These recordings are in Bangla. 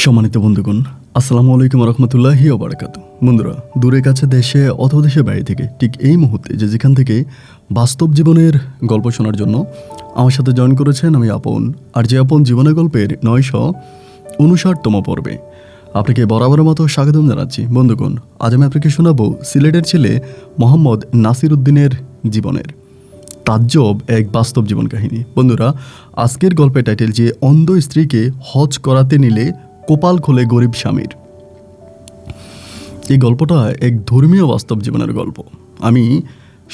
সম্মানিত বন্ধুগণ, আসসালামু আলাইকুম রহমতুল্লাহি ওয়া বারাকাতুহু। বন্ধুরা, দূরে কাছে দেশে অথবা দেশের বাইরে থেকে ঠিক এই মুহূর্তে যেখান থেকে বাস্তব জীবনের গল্প শোনার জন্য আমার সাথে জয়েন করেছেন আমি আপন। আর যে আপন জীবনের গল্পের 959তম পর্বে আপনাকে বরাবরের মতো স্বাগতম জানাচ্ছি। বন্ধুগণ, আজ আমি আপনাকে শোনাবো সিলেটের ছেলে মোহাম্মদ নাসির উদ্দিনের জীবনের তাজ্জব এক বাস্তব জীবন কাহিনী। বন্ধুরা, আজকের গল্পের টাইটেল যে অন্ধ স্ত্রীকে হজ করাতে নিলে কপাল খোলে গরিব স্বামীর। এই গল্পটা এক ধর্মীয় বাস্তব জীবনের গল্প। আমি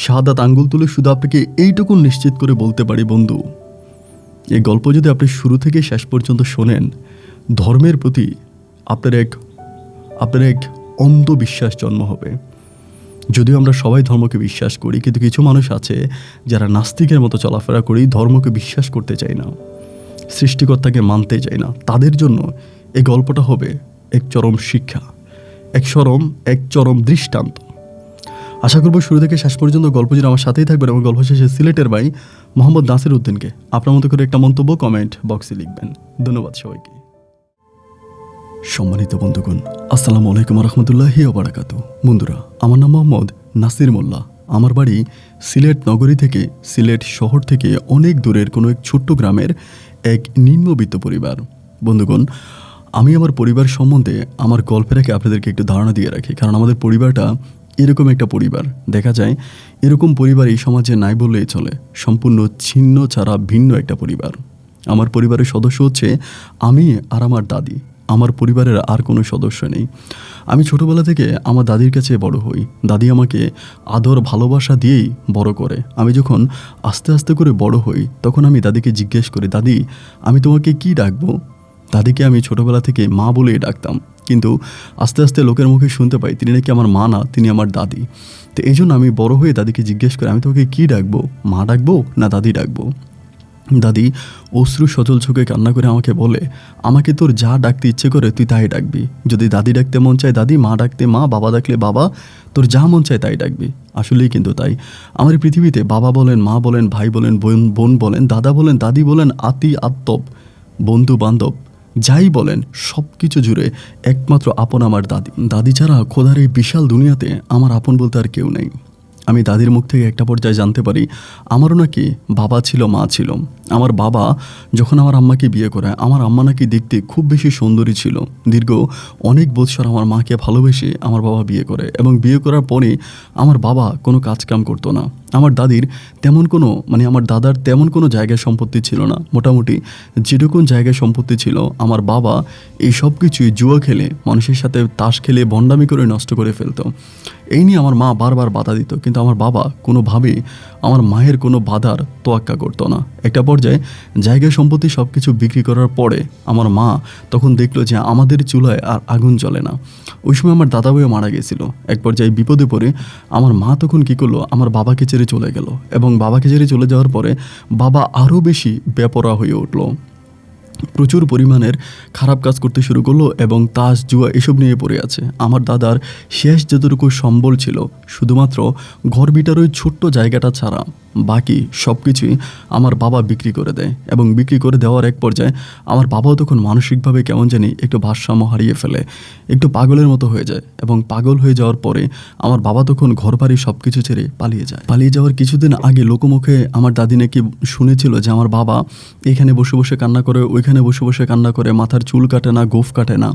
শাহাদাত আঙ্গুল তুলে শুধু আপনাকে এইটুকু নিশ্চিত করে বলতে পারি, বন্ধু, এই গল্প যদি আপনি শুরু থেকে শেষ পর্যন্ত শোনেন, ধর্মের প্রতি আপনার এক অন্ধ বিশ্বাস জন্ম হবে। যদিও আমরা সবাই ধর্মকে বিশ্বাস করি, কিন্তু কিছু মানুষ আছে যারা নাস্তিকের মতো চলাফেরা করি, ধর্মকে বিশ্বাস করতে চায় না, সৃষ্টিকর্তাকে মানতে চায় না। তাদের জন্য এই গল্পটা হবে এক চরম শিক্ষা, এক চরম দৃষ্টান্ত। আশা করব শুরু থেকে শেষ পর্যন্ত গল্প জুড়ে আমার সাথেই থাকবেন এবং গল্প শেষে সিলেটের ভাই মোহাম্মদ নাসির উদ্দিনকে আপনার মতো করে একটা মন্তব্য কমেন্ট বক্সে লিখবেন। ধন্যবাদ সবাইকে। সম্মানিত বন্ধুগণ, আসসালামু আলাইকুম রহমতুল্লাহি ওয়া বারাকাতুহু। বন্ধুরা, আমার নাম মোহাম্মদ নাসির মোল্লা। আমার বাড়ি সিলেট নগরী থেকে, সিলেট শহর থেকে অনেক দূরের কোনো এক ছোট্ট গ্রামের এক নিম্নবিত্ত পরিবার। বন্ধুগণ, আমি আমার পরিবার সম্বন্ধে আমার গল্পের আগে আপনাদেরকে একটু ধারণা দিয়ে রাখি, কারণ আমাদের পরিবারটা এরকম একটা পরিবার। দেখা যায় এরকম পরিবার এই সমাজে নাই বললেই চলে, সম্পূর্ণ ছিন্ন ছাড়া ভিন্ন একটা পরিবার। আমার পরিবারের সদস্য হচ্ছে আমি আর আমার দাদি। আমার পরিবারের আর কোনো সদস্য নেই। আমি ছোটোবেলা থেকে আমার দাদির কাছে বড় হই। দাদি আমাকে আদর ভালোবাসা দিয়েই বড় করে। আমি যখন আস্তে আস্তে করে বড় হই, তখন আমি দাদিকে জিজ্ঞেস করি, দাদি, আমি তোমাকে কি ডাকবো? দাদিকে আমি ছোটোবেলা থেকে মা বলেই ডাকতাম, কিন্তু আস্তে আস্তে লোকের মুখে শুনতে পাই তিনি নাকি আমার মা না, তিনি আমার দাদি। তো এই জন্য আমি বড় হয়ে দাদিকে জিজ্ঞেস করি, আমি তোমাকে কী ডাকবো? মা ডাকবো না দাদি ডাকবো? দাদি অশ্রু সজল চোখে কান্না করে আমাকে বলে, আমাকে তোর যা ডাকতে ইচ্ছে করে তুই তাই ডাকবি। যদি দাদি ডাকতে মন চায় দাদি, মা ডাকতে মা, বাবা ডাকলে বাবা, তোর যা মন চায় তাই ডাকবি। আসলেই কিন্তু তাই। আমার পৃথিবীতে বাবা বলেন, মা বলেন, ভাই বলেন, বোন বলেন, দাদা বলেন, দাদি বলেন, আত্মীয় বন্ধু বান্ধব যাই বলেন, সব কিছু জুড়ে একমাত্র আপন আমার দাদি। দাদি ছাড়া খোদার এই বিশাল দুনিয়াতে আমার আপন বলতে আর কেউ নেই। আমি দাদির মুখ থেকে একটা পর্যায়ে জানতে পারি আমারও নাকি বাবা ছিল, মা ছিল। আমার বাবা যখন আমার আম্মাকে বিয়ে করায়, আমার আম্মা নাকি দেখতে খুব বেশি সুন্দরী ছিল। দীর্ঘ অনেক বৎসর আমার মাকে ভালোবেসে আমার বাবা বিয়ে করে, এবং বিয়ে করার পরে আমার বাবা কোনো কাজকাম করতো না। আমার দাদার তেমন কোনো জায়গায় সম্পত্তি ছিল না। মোটামুটি যেটুকুন জায়গায় সম্পত্তি ছিল, আমার বাবা এই সব কিছুই জুয়া খেলে, মানুষের সাথে তাস খেলে, ভণ্ডামি করে নষ্ট করে ফেলতো। এই নিয়ে আমার মা বারবার বাধা দিত, কিন্তু আমার বাবা কোনোভাবেই আমার মায়ের কোনো বাধার তোয়াক্কা করতো না। একটা পর্যায়ে জায়গা সম্পত্তি সব কিছু বিক্রি করার পরে আমার মা তখন দেখলো যে আমাদের চুলায় আর আগুন জ্বলে না। ওই সময় আমার দাদা ভাইও মারা গেছিল। এক পর্যায়ে বিপদে পড়ে আমার মা তখন কী করলো, আমার বাবাকে ছেড়ে চলে গেল, এবং বাবাকে ছেড়ে চলে যাওয়ার পরে বাবা আরও বেশি বেপরোয়া হয়ে উঠলো। প্রচুর পরিমাণের খারাপ কাজ করতে শুরু করলো এবং তাস জুয়া এসব নিয়ে পড়ে আছে। আমার দাদার শেষ যতটুকু সম্বল ছিল, শুধুমাত্র ঘর বিটার ওই ছোট্ট জায়গাটা ছাড়া বাকি সব কিছুই আমার বাবা বিক্রি করে দেয়। এবং বিক্রি করে দেওয়ার এক পর্যায়ে আমার বাবাও তখন মানসিকভাবে কেমন জানি একটু ভারসাম্য হারিয়ে ফেলে, একটু পাগলের মতো হয়ে যায়। এবং পাগল হয়ে যাওয়ার পরে আমার বাবা তখন ঘর বাড়ি সব কিছু ছেড়ে পালিয়ে যায়। পালিয়ে যাওয়ার কিছুদিন আগে লোকমুখে আমার দাদি নাকি শুনেছিল যে আমার বাবা এখানে বসে বসে কান্না করে, ওইখানে বসে বসে কান্না করে, মাথার চুল কাটে না, গোঁফ কাটে না,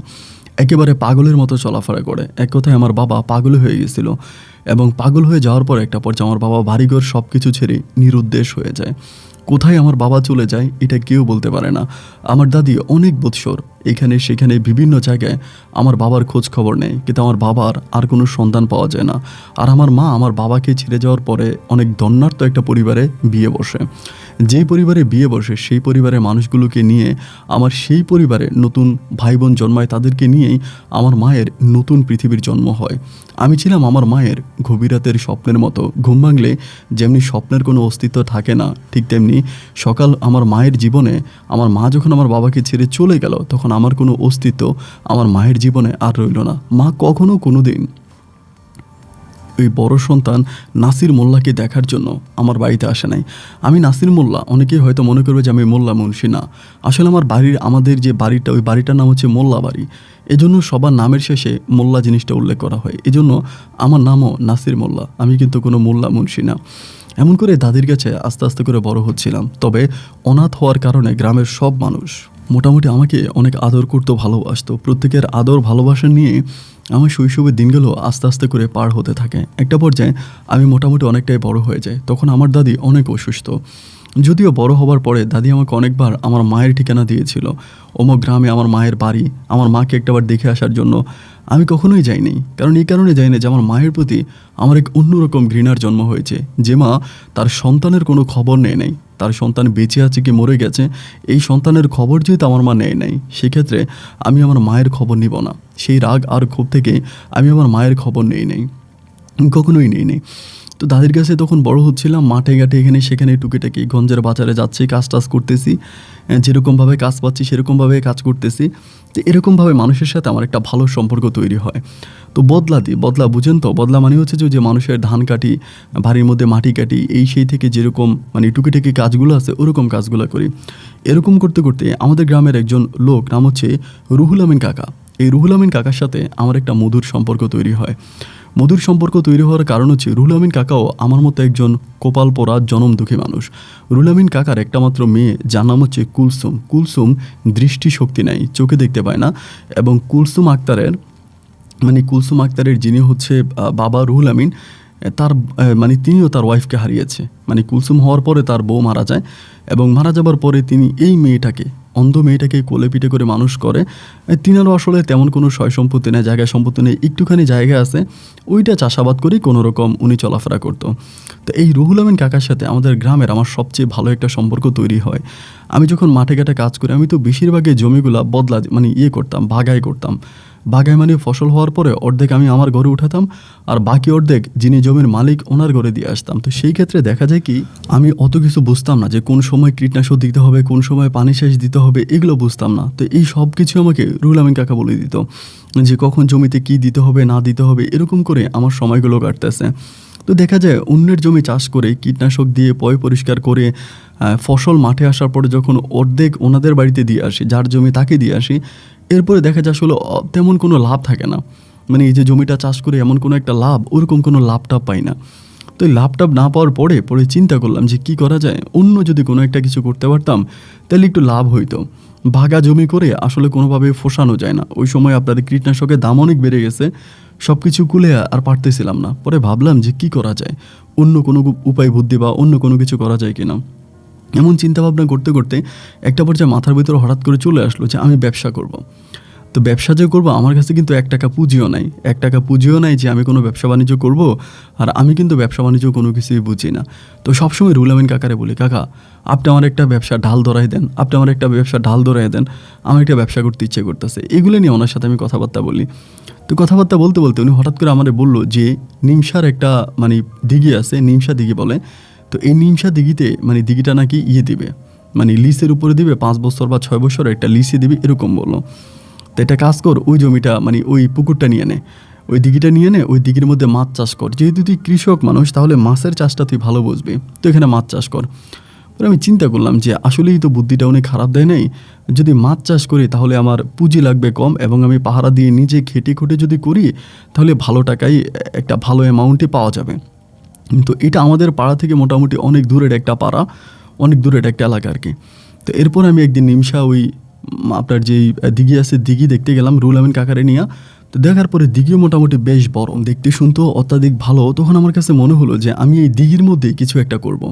একেবারে পাগলের মতো চলাফেরা করে। এক কথায় আমার বাবা পাগল হয়ে গেছিল। এবং পাগল হয়ে যাওয়ার পর একটা পর্যায়ে আমার বাবা বাড়িঘর সব কিছু ছেড়ে নিরুদ্দেশ হয়ে যায়। কোথায় আমার বাবা চলে যায় এটা কেউ বলতে পারে না। আমার দাদি অনেক বৎসর এখানে সেখানে বিভিন্ন জায়গায় আমার বাবার খোঁজ খবর নেয়, কিন্তু আমার বাবার আর কোনো সন্ধান পাওয়া যায় না। আর আমার মা আমার বাবাকে ছেড়ে যাওয়ার পরে অনেক দন্যার্থ একটা পরিবারে বিয়ে বসে। যেই পরিবারে বিয়ে বসে সেই পরিবারের মানুষগুলোকে নিয়ে আমার সেই পরিবারে নতুন ভাই বোন জন্মায়, তাদেরকে নিয়েই আমার মায়ের নতুন পৃথিবীর জন্ম হয়। আমি ছিলাম আমার মায়ের গভীর রাতের স্বপ্নের মতো। ঘুম ভাঙলে যেমনি স্বপ্নের কোনো অস্তিত্ব থাকে না, ঠিক তেমনি সকাল আমার মায়ের জীবনে, আমার মা যখন আমার বাবাকে ছেড়ে চলে গেল, তখন আমার কোনো অস্তিত্ব আমার মায়ের জীবনে আর রইল না। মা কখনো কোনো দিন ওই বড় সন্তান নাসির মোল্লাকে দেখার জন্য আমার বাড়িতে আসে নাই। আমি নাসির মোল্লা, অনেকেই হয়তো মনে করবে যে আমি মোল্লা মুন্সি। না, আসলে আমাদের যে বাড়িটা, ওই বাড়িটার নাম হচ্ছে মোল্লা বাড়ি। এজন্য সবার নামের শেষে মোল্লা জিনিসটা উল্লেখ করা হয়। এজন্য আমার নামও নাসির মোল্লা, আমি কিন্তু কোনো মোল্লা মুন্সি না। এমন করে দাদির কাছে আস্তে আস্তে করে বড় হচ্ছিলাম। তবে অনাথ হওয়ার কারণে গ্রামের সব মানুষ মোটামুটি আমাকে অনেক আদর করতো, ভালোবাসতো। প্রত্যেকের আদর ভালোবাসা নিয়ে আমার শৈশবের দিনগুলো আস্তে আস্তে করে পার হতে থাকে। একটা পর্যায়ে আমি মোটামুটি অনেকটাই বড় হয়ে যাই। তখন আমার দাদি অনেক অসুস্থ। যদিও বড় হবার পরে দাদি আমাকে অনেকবার আমার মায়ের ঠিকানা দিয়েছিল, অমুক গ্রামে আমার মায়ের বাড়ি, আমার মাকে একটাবার দেখে আসার জন্য। আমি কখনোই যাইনি, কারণ এই কারণে যাইনি যে আমার মায়ের প্রতি আমার এক অন্যরকম ঘৃণার জন্ম হয়েছে। যে মা তার সন্তানের কোনো খবর নেয় নাই, তার সন্তান বেঁচে আছে কি মরে গেছে এই সন্তানের খবর যেহেতু আমার মা নেয় নাই, সেক্ষেত্রে আমি আমার মায়ের খবর নিব না। সেই রাগ আর ক্ষোভ থেকে আমি আমার মায়ের খবর নেই নাই, কখনোই নেই নেই। তো দাদির কাছে তখন বড় হচ্ছিলাম, মাঠে ঘাটে এখানে সেখানে টুকিটাকি গঞ্জের বাজারে যাচ্ছি, কাজ টাজ করতেছি, যেরকমভাবে কাজ পাচ্ছি সেরকমভাবে কাজ করতেছি। তো এরকমভাবে মানুষের সাথে আমার একটা ভালো সম্পর্ক তৈরি হয়। তো বদলা বুঝেন তো, বদলা মানে হচ্ছে যে মানুষের ধান কাটি, বাড়ির মধ্যে মাটি কাটি, এই সেই থেকে যেরকম মানে টুকিটাকি কাজগুলো আছে ওরকম কাজগুলো করি। এরকম করতে করতে আমাদের গ্রামের একজন লোক, নাম হচ্ছে রুহুল আমিন কাকা। এই রুহুল আমিন কাকার সাথে আমার একটা মধুর সম্পর্ক তৈরি হয়। মধুর সম্পর্ক তৈরি হওয়ার কারণ হচ্ছে রুহুল আমিন কাকাও আমার মতো একজন কপাল পোড়া জনম দুঃখী মানুষ। রুহুল আমিন কাকার একটা মাত্র মেয়ে, যার নাম হচ্ছে কুলসুম। কুলসুম দৃষ্টিশক্তি নাই, চোখে দেখতে পায় না। এবং কুলসুম আক্তারের যিনি হচ্ছে বাবা রুহুল আমিন, তার মানে তিনিও তার ওয়াইফকে হারিয়েছে। মানে কুলসুম হওয়ার পরে তার বউ মারা যায়, এবং মারা যাবার পরে তিনি এই মেয়েটাকে, অন্ধ মেয়েটাকে কোলে পিঠে করে মানুষ করে। তিনারও আসলে তেমন কোনো সয় সম্পত্তি নেই, জায়গা সম্পত্তি নেই, একটুখানি জায়গা আছে, ওইটা চাষাবাদ করেই কোনো রকম উনি চলাফেরা করতো। তো এই রুহুল আমিন কাকার সাথে আমাদের গ্রামের আমার সবচেয়ে ভালো একটা সম্পর্ক তৈরি হয়। আমি যখন মাঠে ঘাটে কাজ করি, আমি তো বেশিরভাগই জমিগুলা করতাম, ভাগাই করতাম। বাগায় মানে ফসল হওয়ার পরে অর্ধেক আমি আমার ঘরে উঠাতাম, আর বাকি অর্ধেক যিনি জমির মালিক ওনার ঘরে দিয়ে আসতাম। তো সেই ক্ষেত্রে দেখা যায় কি, আমি অত কিছু বুঝতাম না যে কোন সময় কীটনাশক দিতে হবে, কোন সময় পানি সেচ দিতে হবে, এগুলো বুঝতাম না। তো এই সব কিছু আমাকে রুহুল আমিন কাকা বলে দিত, যে কখন জমিতে কি দিতে হবে না দিতে হবে, এরকম করে আমার সময়গুলো কাটতেছে। তো দেখা যায় অন্যের জমি চাষ করে কীটনাশক দিয়ে পরিষ্কার করে ফসল মাঠে আসার পরে যখন অর্ধেক ওনাদের বাড়িতে দিয়ে আসি, যার জমি তাকে দিয়ে আসি, এরপরে দেখা যায় আসলে তেমন কোনো লাভ থাকে না। মানে এই যে জমিটা চাষ করে এমন কোনো একটা লাভ, ওরকম কোনো লাভটা পাই না। তো এই লাভটাভ না পাওয়ার পরে চিন্তা করলাম যে কি করা যায়, অন্য যদি কোনো একটা কিছু করতে পারতাম তাহলে একটু লাভ হইতো। ভাগা জমি করে আসলে কোনোভাবে ফোসানো যায় না। ওই সময় আপনাদের কীটনাশকের দাম অনেক বেড়ে গেছে, সব কিছু কুলে আর পারতেছিলাম না। পরে ভাবলাম যে কি করা যায়, অন্য কোনো উপায় বুদ্ধি বা অন্য কোনো কিছু করা যায় কিনা। এমন চিন্তাভাবনা করতে করতে একটা পর্যায়ে মাথার ভিতরে হঠাৎ করে চলে আসলো যে আমি ব্যবসা করব। তো ব্যবসা যে করবো, আমার কাছে কিন্তু 1 টাকা পুঁজিও নাই যে আমি কোনো ব্যবসা বাণিজ্য করব। আর আমি কিন্তু ব্যবসা বাণিজ্য কোনো কিছুই বুঝি না। তো সবসময় রুহুল আমিন কাকারে বলি, কাকা আপনি আমার একটা ব্যবসা ঢাল ধরাই দেন, আমার একটা ব্যবসা করতে ইচ্ছে করতেছে। এগুলো নিয়ে ওনার সাথে আমি কথাবার্তা বলি। তো কথাবার্তা বলতে বলতে উনি হঠাৎ করে আমাদের বললো যে নিমসার একটা দিঘি আছে, নিমসা দিঘি বলে। তো এই নিমসা দিঘিতে দিঘিটা নাকি দিবে, লিসের উপরে দিবে, 5 বছর বা 6 বছর একটা লিসে দিবে, এরকম বললো। তো এটা কাজ কর, ওই জমিটা ওই পুকুরটা নিয়ে নে, ওই দিঘিটা নিয়ে নে, ওই দিঘির মধ্যে মাছ চাষ কর। যেহেতু তুই কৃষক মানুষ, তাহলে মাছের চাষটা তুই ভালো বুঝবি, তো এখানে মাছ চাষ কর। পরে আমি চিন্তা করলাম যে আসলেই তো বুদ্ধিটা উনি খারাপ দেয় নাই। যদি মাছ চাষ করি তাহলে আমার পুঁজি লাগবে কম, এবং আমি পাহারা দিয়ে নিজে খেটে খুঁটে যদি করি তাহলে ভালো টাকায় একটা ভালো অ্যামাউন্টে পাওয়া যাবে। তো এটা আমাদের পাড়া থেকে মোটামুটি অনেক দূরের একটা পাড়া, অনেক দূরের একটা এলাকা আর কি। তো এরপর আমি একদিন নিমসা ওই আপনার যেই দিঘি আছে, দিঘি দেখতে গেলাম রুহুল আমিন কাকারে নিয়ে। তো দেখার পরে দিঘিও মোটামুটি বেশ বড়, দেখতে শুনতেও অত্যাধিক ভালো। তখন আমার কাছে মনে হলো যে আমি এই দিঘির মধ্যেই কিছু একটা করব।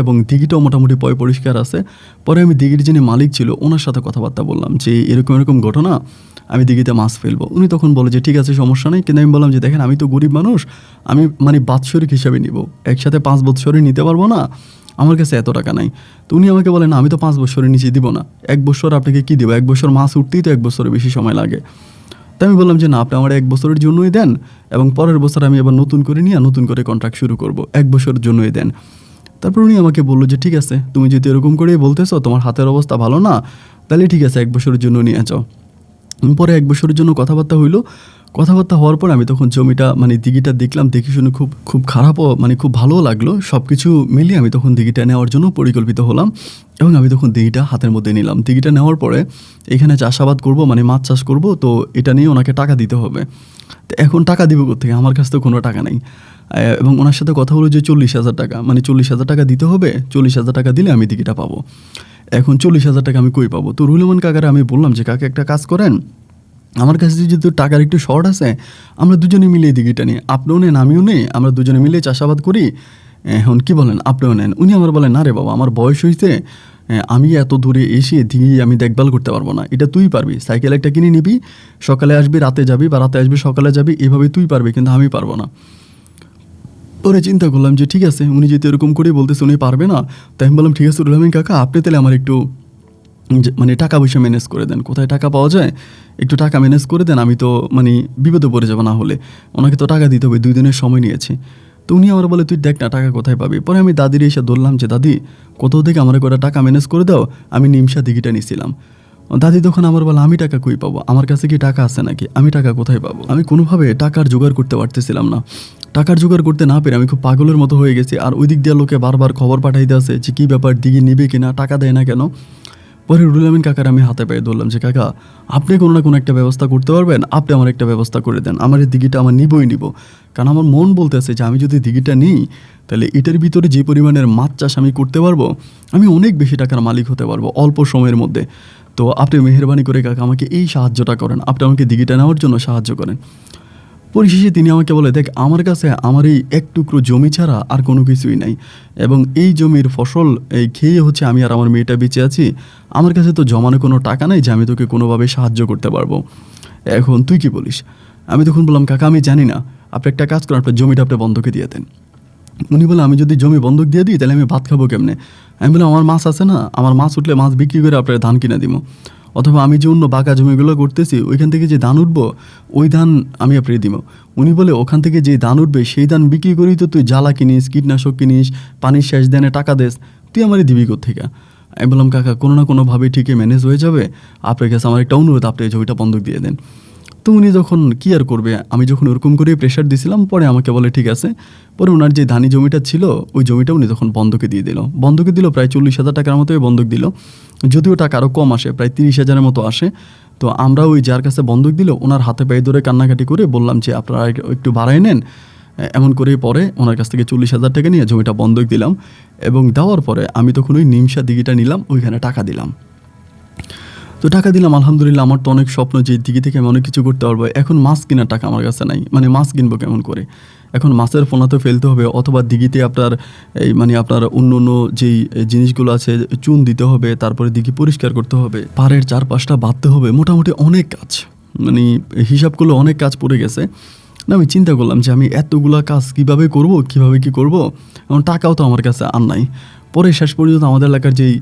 এবং দিঘিটাও মোটামুটি পরিষ্কার আছে। পরে আমি দিঘির যিনি মালিক ছিল ওনার সাথে কথাবার্তা বললাম যে এরকম ঘটনা, আমি দিঘিতে মাছ ফেলবো। উনি তখন বলে যে ঠিক আছে, সমস্যা নেই। কিন্তু আমি বললাম যে দেখেন, আমি তো গরিব মানুষ, আমি বাৎসরিক হিসাবে নিব, একসাথে 5 বছরে নিতে পারবো না, আমার কাছে এত টাকা নাই। তো উনি আমাকে বলে না, আমি তো 5 বছরের নিচে দিব না, 1 বছর আপনাকে কি দিব, 1 বছর মাছ উঠতেই তো 1 বছরের বেশি সময় লাগে। তাই আমি বললাম যে না, আপনি আমার 1 বছরের জন্যই দেন, এবং পরের বছর আমি আবার নতুন করে কন্ট্রাক্ট শুরু করব, 1 বছরের জন্যই দেন। তারপর উনি আমাকে বললো যে ঠিক আছে, তুমি যদি এরকম করেই বলতেছো, তোমার হাতের অবস্থা ভালো না, তাহলে ঠিক আছে, 1 বছরের জন্য নিয়ে যাও। পরে 1 বছরের জন্য কথাবার্তা হইলো। কথাবার্তা হওয়ার পর আমি তখন জমিটা মানে দিঘিটা দেখলাম, দেখে শুনে খুব খুব খারাপও মানে খুব ভালোও লাগলো। সব কিছু মিলিয়ে আমি তখন দিঘিটা নেওয়ার জন্য পরিকল্পিত হলাম এবং আমি তখন দিঘিটা হাতের মধ্যে নিলাম। দিঘিটা নেওয়ার পরে এখানে চাষাবাদ করব, মানে মাছ চাষ করব, তো এটা নিয়ে ওনাকে টাকা দিতে হবে। তো এখন টাকা দিব কোত্থেকে, আমার কাছে তো কোনো টাকা নেই। এবং ওনার সাথে কথা হলো যে 40,000 টাকা, মানে 40,000 টাকা দিতে হবে, 40,000 টাকা দিলে আমি দিঘিটা পাবো। এখন 40,000 টাকা আমি কই পাবো? তো রুহুল কাকারে আমি বললাম যে কাকা একটা কাজ করেন, আমার কাছে যেহেতু টাকার একটু শর্ট আছে, আমরা দুজনে মিলে দিঘিটা নিই, আপনিও নেন আমিও নেই, আমরা দুজনে মিলে চাষাবাদ করি। এখন কি বলেন, আপনিও নেন। উনি আমার বলেন, না রে বাবা, আমার বয়স হয়েছে, আমি এত দূরে এসে দিঘি আমি দেখভাল করতে পারবো না, এটা তুই পারবি। সাইকেল একটা কিনে নিবি, সকালে আসবি রাতে যাবি, বা রাতে আসবি সকালে যাবি, এভাবে তুই পারবি, কিন্তু আমি পারবো না। পরে চিন্তা করলাম যে ঠিক আছে, উনি যেহেতু এরকম করে বলতেছে উনি পারবে না, তাই আমি বললাম ঠিক আছে রুহুল আমিন কাকা, আপনি তাহলে আমার একটু মানে টাকা পয়সা ম্যানেজ করে দেন, কোথায় টাকা পাওয়া যায় একটু টাকা ম্যানেজ করে দেন, আমি তো মানে বিপদে পড়ে যাবো না হলে, ওনাকে তো টাকা দিতে হবে, 2 দিনের সময় নিয়েছি। তো উনি আমার বলে তুই দেখ না টাকা কোথায় পাবি। পরে আমি দাদির এসে ধরলাম যে দাদি কোথাও থেকে আমার করে টাকা ম্যানেজ করে দাও, আমি নিমসা দিঘিটা নিয়েছিলাম। দাদি তখন আমার বলে আমি টাকা কই পাবো, আমার কাছে কি টাকা আছে নাকি, আমি টাকা কোথায় পাবো? আমি কোনোভাবে টাকার জোগাড় করতে পারতেছিলাম না। টাকার জোগাড় করতে না পেরে আমি খুব পাগলের মতো হয়ে গেছি। আর ওই দিক দিয়ে লোকে বারবার খবর পাঠাইতে আছে যে কী ব্যাপার, দিঘি নিবে কিনা, টাকা দেয় না কেন। পরে রুহুল আমিন কাকার আমি হাতে পায়ে ধরলাম যে কাকা আপনি কোনো না কোনো একটা ব্যবস্থা করতে পারবেন, আপনি আমার একটা ব্যবস্থা করে দেন, আমার এই দিঘিটা আমার নিবই নিব। কারণ আমার মন বলতেছে যে আমি যদি দিঘিটা নিই তাহলে এটার ভিতরে যে পরিমাণের মাছ চাষ আমি করতে পারবো, আমি অনেক বেশি টাকার মালিক হতে পারবো অল্প সময়ের মধ্যে। তো আপনি মেহেরবানি করে কাকা আমাকে এই সাহায্যটা করেন, আপনি আমাকে দিঘিটা নেওয়ার জন্য সাহায্য করেন। পরিশেষে তিনি আমাকে বলে দেখ আমার কাছে আমার এই এক টুকরো জমি ছাড়া আর কোনো কিছুই নাই, এবং এই জমির ফসল এই খেয়ে হচ্ছে আমি আর আমার মেয়েটা বেঁচে আছি, আমার কাছে তো জমানো কোনো টাকা নাই যে আমি তোকে কোনোভাবে সাহায্য করতে পারবো, এখন তুই কি বলিস? আমি তখন বললাম কাকা আমি জানি না, আপনি একটা কাজ করেন, আপনার জমিটা আপনি বন্ধকে দিয়ে দেন। উনি বলে আমি যদি জমি বন্ধক দিয়ে দিই তাহলে আমি ভাত খাবো কেমনে? আমি বললাম আমার মাছ আছে না, আমার মাছ উঠলে মাছ বিক্রি করে আপনার ধান কিনে দিব, অথবা আমি যে অন্য বাঁকা জমিগুলো করতেছি ওইখান থেকে যে ধান উঠবো ওই ধান আমি আপনাকে দিব। উনি বলে ওখান থেকে যে ধান উঠবে সেই ধান বিক্রি করেই তো তুই জ্বালা কিনিস, কীটনাশক কিনিস, পানির সেচ দেনে টাকা দেস, তুই আমারই দিবি কোত্থেকে? আমি বললাম কাকা কোনো না কোনোভাবে ঠিকই ম্যানেজ হয়ে যাবে, আপনার কাছে আমার একটা অনুরোধ, আপনি এই জমিটা বন্ধক দিয়ে দেন। তো উনি যখন কী আর করবে, আমি যখন ওরকম করে প্রেশার দিছিলাম, পরে আমাকে বলে ঠিক আছে। পরে ওনার যে ধানি জমিটা ছিল ওই জমিটা উনি তখন বন্ধকে দিয়ে দিল, বন্ধকে দিল প্রায় 40,000 টাকার মতোই বন্ধক দিল, যদিও টাকা আরও কম আসে, প্রায় 30,000-এর মতো আসে। তো আমরা ওই যার কাছে বন্ধক দিল ওনার হাতে পায়ে ধরে কান্নাকাটি করে বললাম যে আপনারা একটু বাড়াই নেন, এমন করে পরে ওনার কাছ থেকে 40,000 টাকা নিয়ে জমিটা বন্ধক দিলাম, এবং দেওয়ার পরে আমি তখন ওই নিমসা দিঘিটা নিলাম, ওইখানে টাকা দিলাম। তো টাকা দিলাম, আলহামদুলিল্লাহ আমার তো অনেক স্বপ্ন যে দিঘি থেকে আমি অনেক কিছু করতে পারবো। এখন মাছ কেনার টাকা আমার কাছে নাই, মানে মাছ কিনবো কেমন করে? এখন মাছের পোনা তো ফেলতে হবে, অথবা দিঘিতে আপনার এই মানে আপনার অন্য অন্য যেই জিনিসগুলো আছে চুন দিতে হবে, তারপরে দিঘি পরিষ্কার করতে হবে, পাড়ের চারপাশটা বাঁধতে হবে, মোটামুটি অনেক কাজ, মানে হিসাব করলে অনেক কাজ পড়ে গেছে। না আমি চিন্তা করলাম যে আমি এতগুলা কাজ কিভাবে করব, কিভাবে কি করব, এখন টাকাও তো আমার কাছে আর নাই। পরে শেষ পর্যন্ত আমাদের এলাকার যেই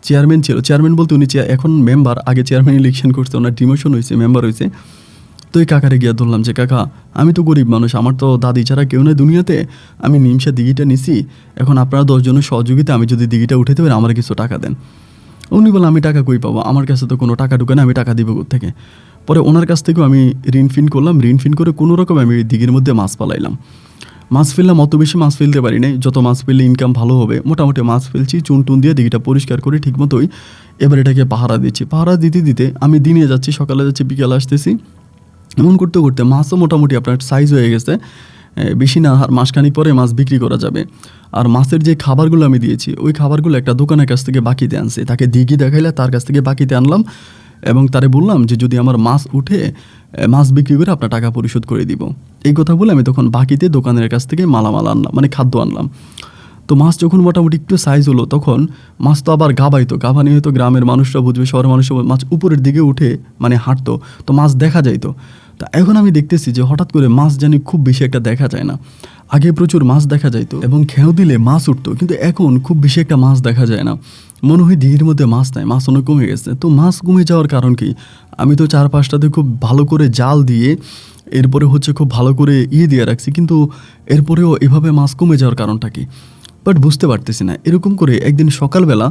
চেয়ারম্যান ছিল, চেয়ারম্যান বলতে উনি এখন মেম্বার, আগে চেয়ারম্যান ইলেকশন করতে ওনার ডিমোশন হয়েছে, মেম্বার হয়েছে। তো এই কাকারে গিয়ে ধরলাম যে কাকা আমি তো গরিব মানুষ, আমার তো দাদি ছাড়া কেউ নেই দুনিয়াতে, আমি নিমসা দিঘিটা নিছি, এখন আপনারা 10 জনের সহযোগিতা আমি যদি দিঘিটা উঠাতে পারি আমার কিছু টাকা দেন। উনি বলে আমি টাকা কই পাবো, আমার কাছে তো কোনো টাকা ঢুকে না, আমি টাকা দিব কোত্থেকে? পরে ওনার কাছ থেকেও আমি ঋণ ফিন করলাম, ঋণ ফিন করে কোনো রকম আমি দিঘির মধ্যে মাছ পালাইলাম। মাছ ফেললাম, অত বেশি মাছ ফেলতে পারি নাই, যত মাছ ফেললে ইনকাম ভালো হবে মোটামুটি মাছ ফেলছি, চুন টুন দিয়ে দিঘিটা পরিষ্কার করে ঠিক মতোই এবার এটাকে পাহারা দিচ্ছি। পাহারা দিতে দিতে আমি দিনে যাচ্ছি, সকালে যাচ্ছি, বিকালে আসতেছি, এমন করতে করতে মাছও মোটামুটি আপনার সাইজ হয়ে গেছে, বেশি না আর মাসখানিক পরে মাছ বিক্রি করা যাবে। আর মাছের যে খাবারগুলো আমি দিয়েছি ওই খাবারগুলো একটা দোকানের কাছ থেকে বাকিতে আনছি, তাকে দিঘি দেখাইলে তার কাছ থেকে বাকিতে আনলাম, এবং তারে বললাম যে যদি আমার মাছ উঠে মাছ বিক্রি করে আপনার টাকা পরিশোধ করে দিব। এই কথা বলে আমি তখন বাকিতে দোকানের কাছ থেকে মালামাল আনলাম, মানে খাদ্য আনলাম। তো মাছ যখন মোটামুটি একটু সাইজ হলো তখন মাছ তো আবার গাবাইতো, গাবানি হয়তো গ্রামের মানুষরা বুঝবে, শহরের মানুষরা মাছ উপরের দিকে উঠে মানে হাঁটতো, তো মাছ দেখা যাইতো। তা এখন আমি দেখতেছি যে হঠাৎ করে মাছ জানি খুব বেশি একটা দেখা যায় না, আগে প্রচুর মাছ দেখা যাইতো এবং খেও দিলে মাছ উঠতো, কিন্তু এখন খুব বেশি একটা মাছ দেখা যায় না, মনে হয় দিঘির মধ্যে মাছ নাই, মাছ অনেক কমে গেছে। তো মাছ কমে যাওয়ার কারণ কি? আমি তো 4-5টাতে খুব ভালো করে জাল দিয়ে এরপরে হচ্ছে খুব ভালো করে দিয়ে রাখছি, কিন্তু এরপরেও এভাবে মাছ কমে যাওয়ার কারণটা কি? বাট বুঝতে পারতেছি না। এরকম করে একদিন সকালবেলা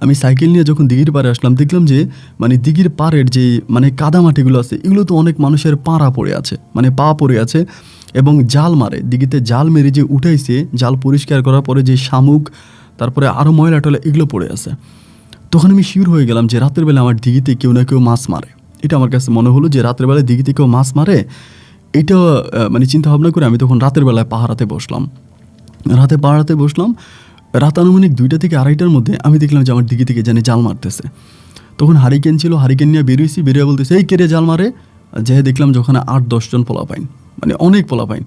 আমি সাইকেল নিয়ে যখন দিঘির পাড়ে আসলাম, দেখলাম যে মানে দিঘির পাড়ের যে মানে কাদামাটিগুলো আছে, এগুলো তো অনেক মানুষের পাড়া পড়ে আছে, মানে পা পড়ে আছে, এবং জাল মারে, দিঘিতে জাল মেরে যে উঠাইছে, জাল পরিষ্কার করার পরে যে শামুক, তারপরে আরও ময়লা টয়লা এগুলো পড়ে আছে। তখন আমি শিওর হয়ে গেলাম যে রাতের বেলা আমার দিঘিতে কেউ না কেউ মাছ মারে। এটা আমার কাছে মনে হলো যে রাতের বেলায় দিঘিতে কেউ মাছ মারে। এটা মানে চিন্তা ভাবনা করে আমি তখন রাতের বেলায় পাহারাতে বসলাম। পাহারাতে বসলাম, রাত আনুমানিক 2টা থেকে 2:30টার মধ্যে আমি দেখলাম যে আমার দিঘি থেকে জানি জাল মারতেছে। তখন হারিকেন ছিল, হারিকেন নিয়ে বেরিয়েছি, বেরিয়ে বলতেছে এই কেড়ে জাল মারে। যে দেখলাম যে ওখানে 8-10 জন পোলাপাইন, মানে অনেক পোলাপাইন।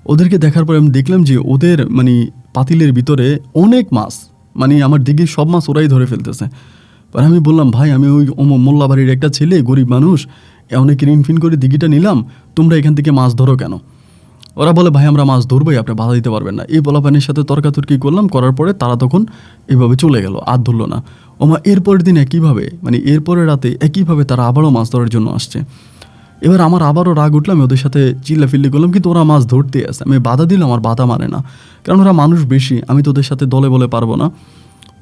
ওদেরকে দেখার পরে আমি দেখলাম যে ওদের মানে পাতিলের ভিতরে অনেক মাছ, মানে আমার দিঘির সব মাছ ওরাই ধরে ফেলতেছে। পরে আমি বললাম, ভাই আমি ওই মোল্লাবাড়ির একটা ছেলে, গরিব মানুষ, অনেক ঋণফিন করে দিঘিটা নিলাম, তোমরা এখান থেকে মাছ ধরো কেন? ওরা বলে, ভাই আমরা মাছ ধরবোই, আপনি বাধা দিতে পারবেন না। এই পোলাপানির সাথে তর্কাতর্কি করলাম, করার পরে তারা তখন এভাবে চলে গেল, আর ধরলো না। ওমা এরপরের দিন একইভাবে, মানে এরপরের রাতে একইভাবে তারা আবারও মাছ ধরার জন্য আসছে। এবার আমার আবারও রাগ উঠলাম, ওদের সাথে চিল্লাফিল্লি করলাম, কিন্তু ওরা মাছ ধরতে আসে। আমি বাধা দিলাম, আমার বাধা মানে না, কারণ ওরা মানুষ বেশি, আমি তো ওদের সাথে দলে বলে পারবো না।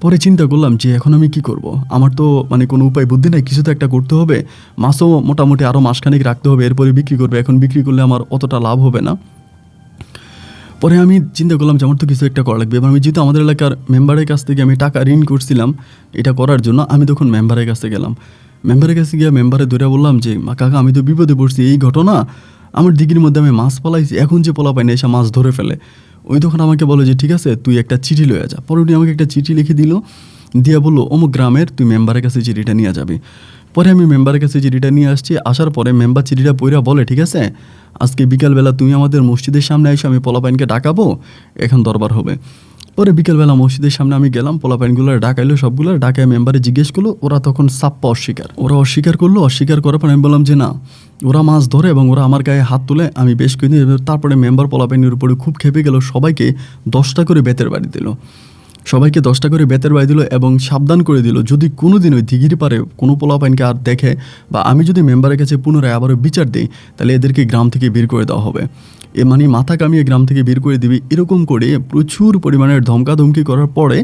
পরে চিন্তা করলাম যে এখন আমি কি করব, আমার তো মানে কোনো উপায় বুদ্ধি নাই, কিছু তো একটা করতে হবে। মাছও মোটামুটি আরও মাসখানেক রাখতে হবে, এরপরে বিক্রি করবে। এখন বিক্রি করলে আমার অতটা লাভ হবে না। পরে আমি চিন্তা করলাম যে আমার তো কিছু একটা করা লাগবে। এবার আমি যেহেতু আমাদের এলাকার মেম্বারের কাছ থেকে আমি টাকা ঋণ করছিলাম এটা করার জন্য, আমি তখন মেম্বারের কাছে গেলাম। মেম্বারের কাছে গিয়ে মেম্বারে ধরে বললাম যে কাকা আমি তো বিপদে পড়ছি, এই ঘটনা, আমার দিঘির মধ্যে আমি মাছ পালাইছি, এখন যে পোলা পাই না এসে মাছ ধরে ফেলে। ওই তখন আমাকে বলে যে ঠিক আছে তুই একটা চিঠি লয়ে যা। পরে উনি আমাকে একটা চিঠি লিখে দিল, দিয়ে বললো অমুক গ্রামের তুই মেম্বারের কাছে চিঠিটা নিয়ে যাবি। পরে আমি মেম্বারের কাছে চিঠিটা নিয়ে আসছি। আসার পরে মেম্বার চিঠিটা পইরা বলে, ঠিক আছে আজকে বিকালবেলা তুমি আমাদের মসজিদের সামনে এসে, আমি পোলাপাইনকে ডাকাবো, এখন দরবার হবে। পরে বিকেলবেলা মসজিদের সামনে আমি গেলাম, পোলাপাইনগুলো ডাকাইলো, সবগুলো ডাকায় মেম্বারে জিজ্ঞেস করলো। ওরা তখন সাপ্পা অস্বীকার করলো। অস্বীকার করার পর আমি বললাম যে না, ওরা মাছ ধরে এবং ওরা আমার গায়ে হাত তুলে, আমি বেশ কিছুদিন। তারপরে মেম্বার পোলাপাইনের উপরে খুব খেপে গেল, সবাইকে 10টা করে বেতের বাড়ি দিল, সবাইকে 10টা করে বেতের বাড়ি দিল এবং সাবধান করে দিল যদি কোনো দিন ওই দিঘির পারে কোনো পোলাপাইনকে আর দেখে, বা আমি যদি মেম্বারের কাছে পুনরায় আবারও বিচার দিই, তাহলে এদেরকে গ্রাম থেকে বের করে দেওয়া হবে। এ মানে মাথা কামিয়ে গ্রাম থেকে বের করে দিবি, এরকম করে প্রচুর পরিমাণের ধমকাধমকি করার পরে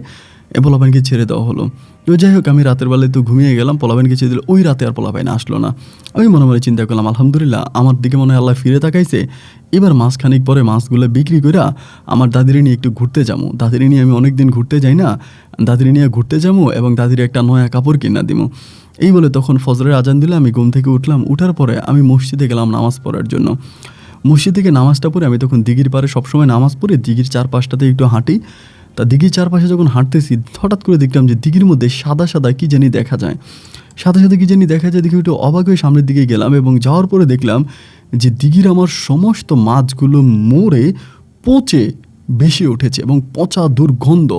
এ পোলাপাইনকে ছেড়ে দেওয়া হলো। তো যাই হোক, আমি রাতের বেলায় তো ঘুমিয়ে গেলাম, পোলাপাইনকে ছেড়ে দিল। ওই রাতে আর পোলাপাইন আসলো না। আমি মনে মনে চিন্তা করলাম, আলহামদুলিল্লাহ, আমার দিকে মনে হয় আল্লাহ ফিরে তাকাইছে। এবার মাসখানিক পরে মাছগুলো বিক্রি করে আমার দাদিরে নিয়ে একটু ঘুরতে যাবো। দাদিরে নিয়ে আমি অনেক দিন ঘুরতে যাই না, দাদিরে নিয়ে ঘুরতে যাবো এবং দাদির একটা নয়া কাপড় কিনা দিব। এই বলে তখন ফজরের আজান দিলে আমি ঘুম থেকে উঠলাম। উঠার পরে আমি মসজিদে গেলাম নামাজ পড়ার জন্য। মসজিদ থেকে নামাজটা পড়ে আমি তখন দিঘির পাড়ে সবসময় নামাজ পড়ে দিঘির চারপাশটাতে একটু হাঁটি। তা দিঘির চারপাশে যখন হাঁটতেছি, হঠাৎ করে দেখলাম যে দিঘির মধ্যে সাদা সাদা কী জানি দেখা যায়, সাদা সাদা কী জানি দেখা যায়। দেখি একটু অবাক হয়ে সামনের দিকে গেলাম এবং যাওয়ার পরে দেখলাম যে দিঘির আমার সমস্ত মাছগুলো মরে পচে ভেসে উঠেছে এবং পচা দুর্গন্ধ।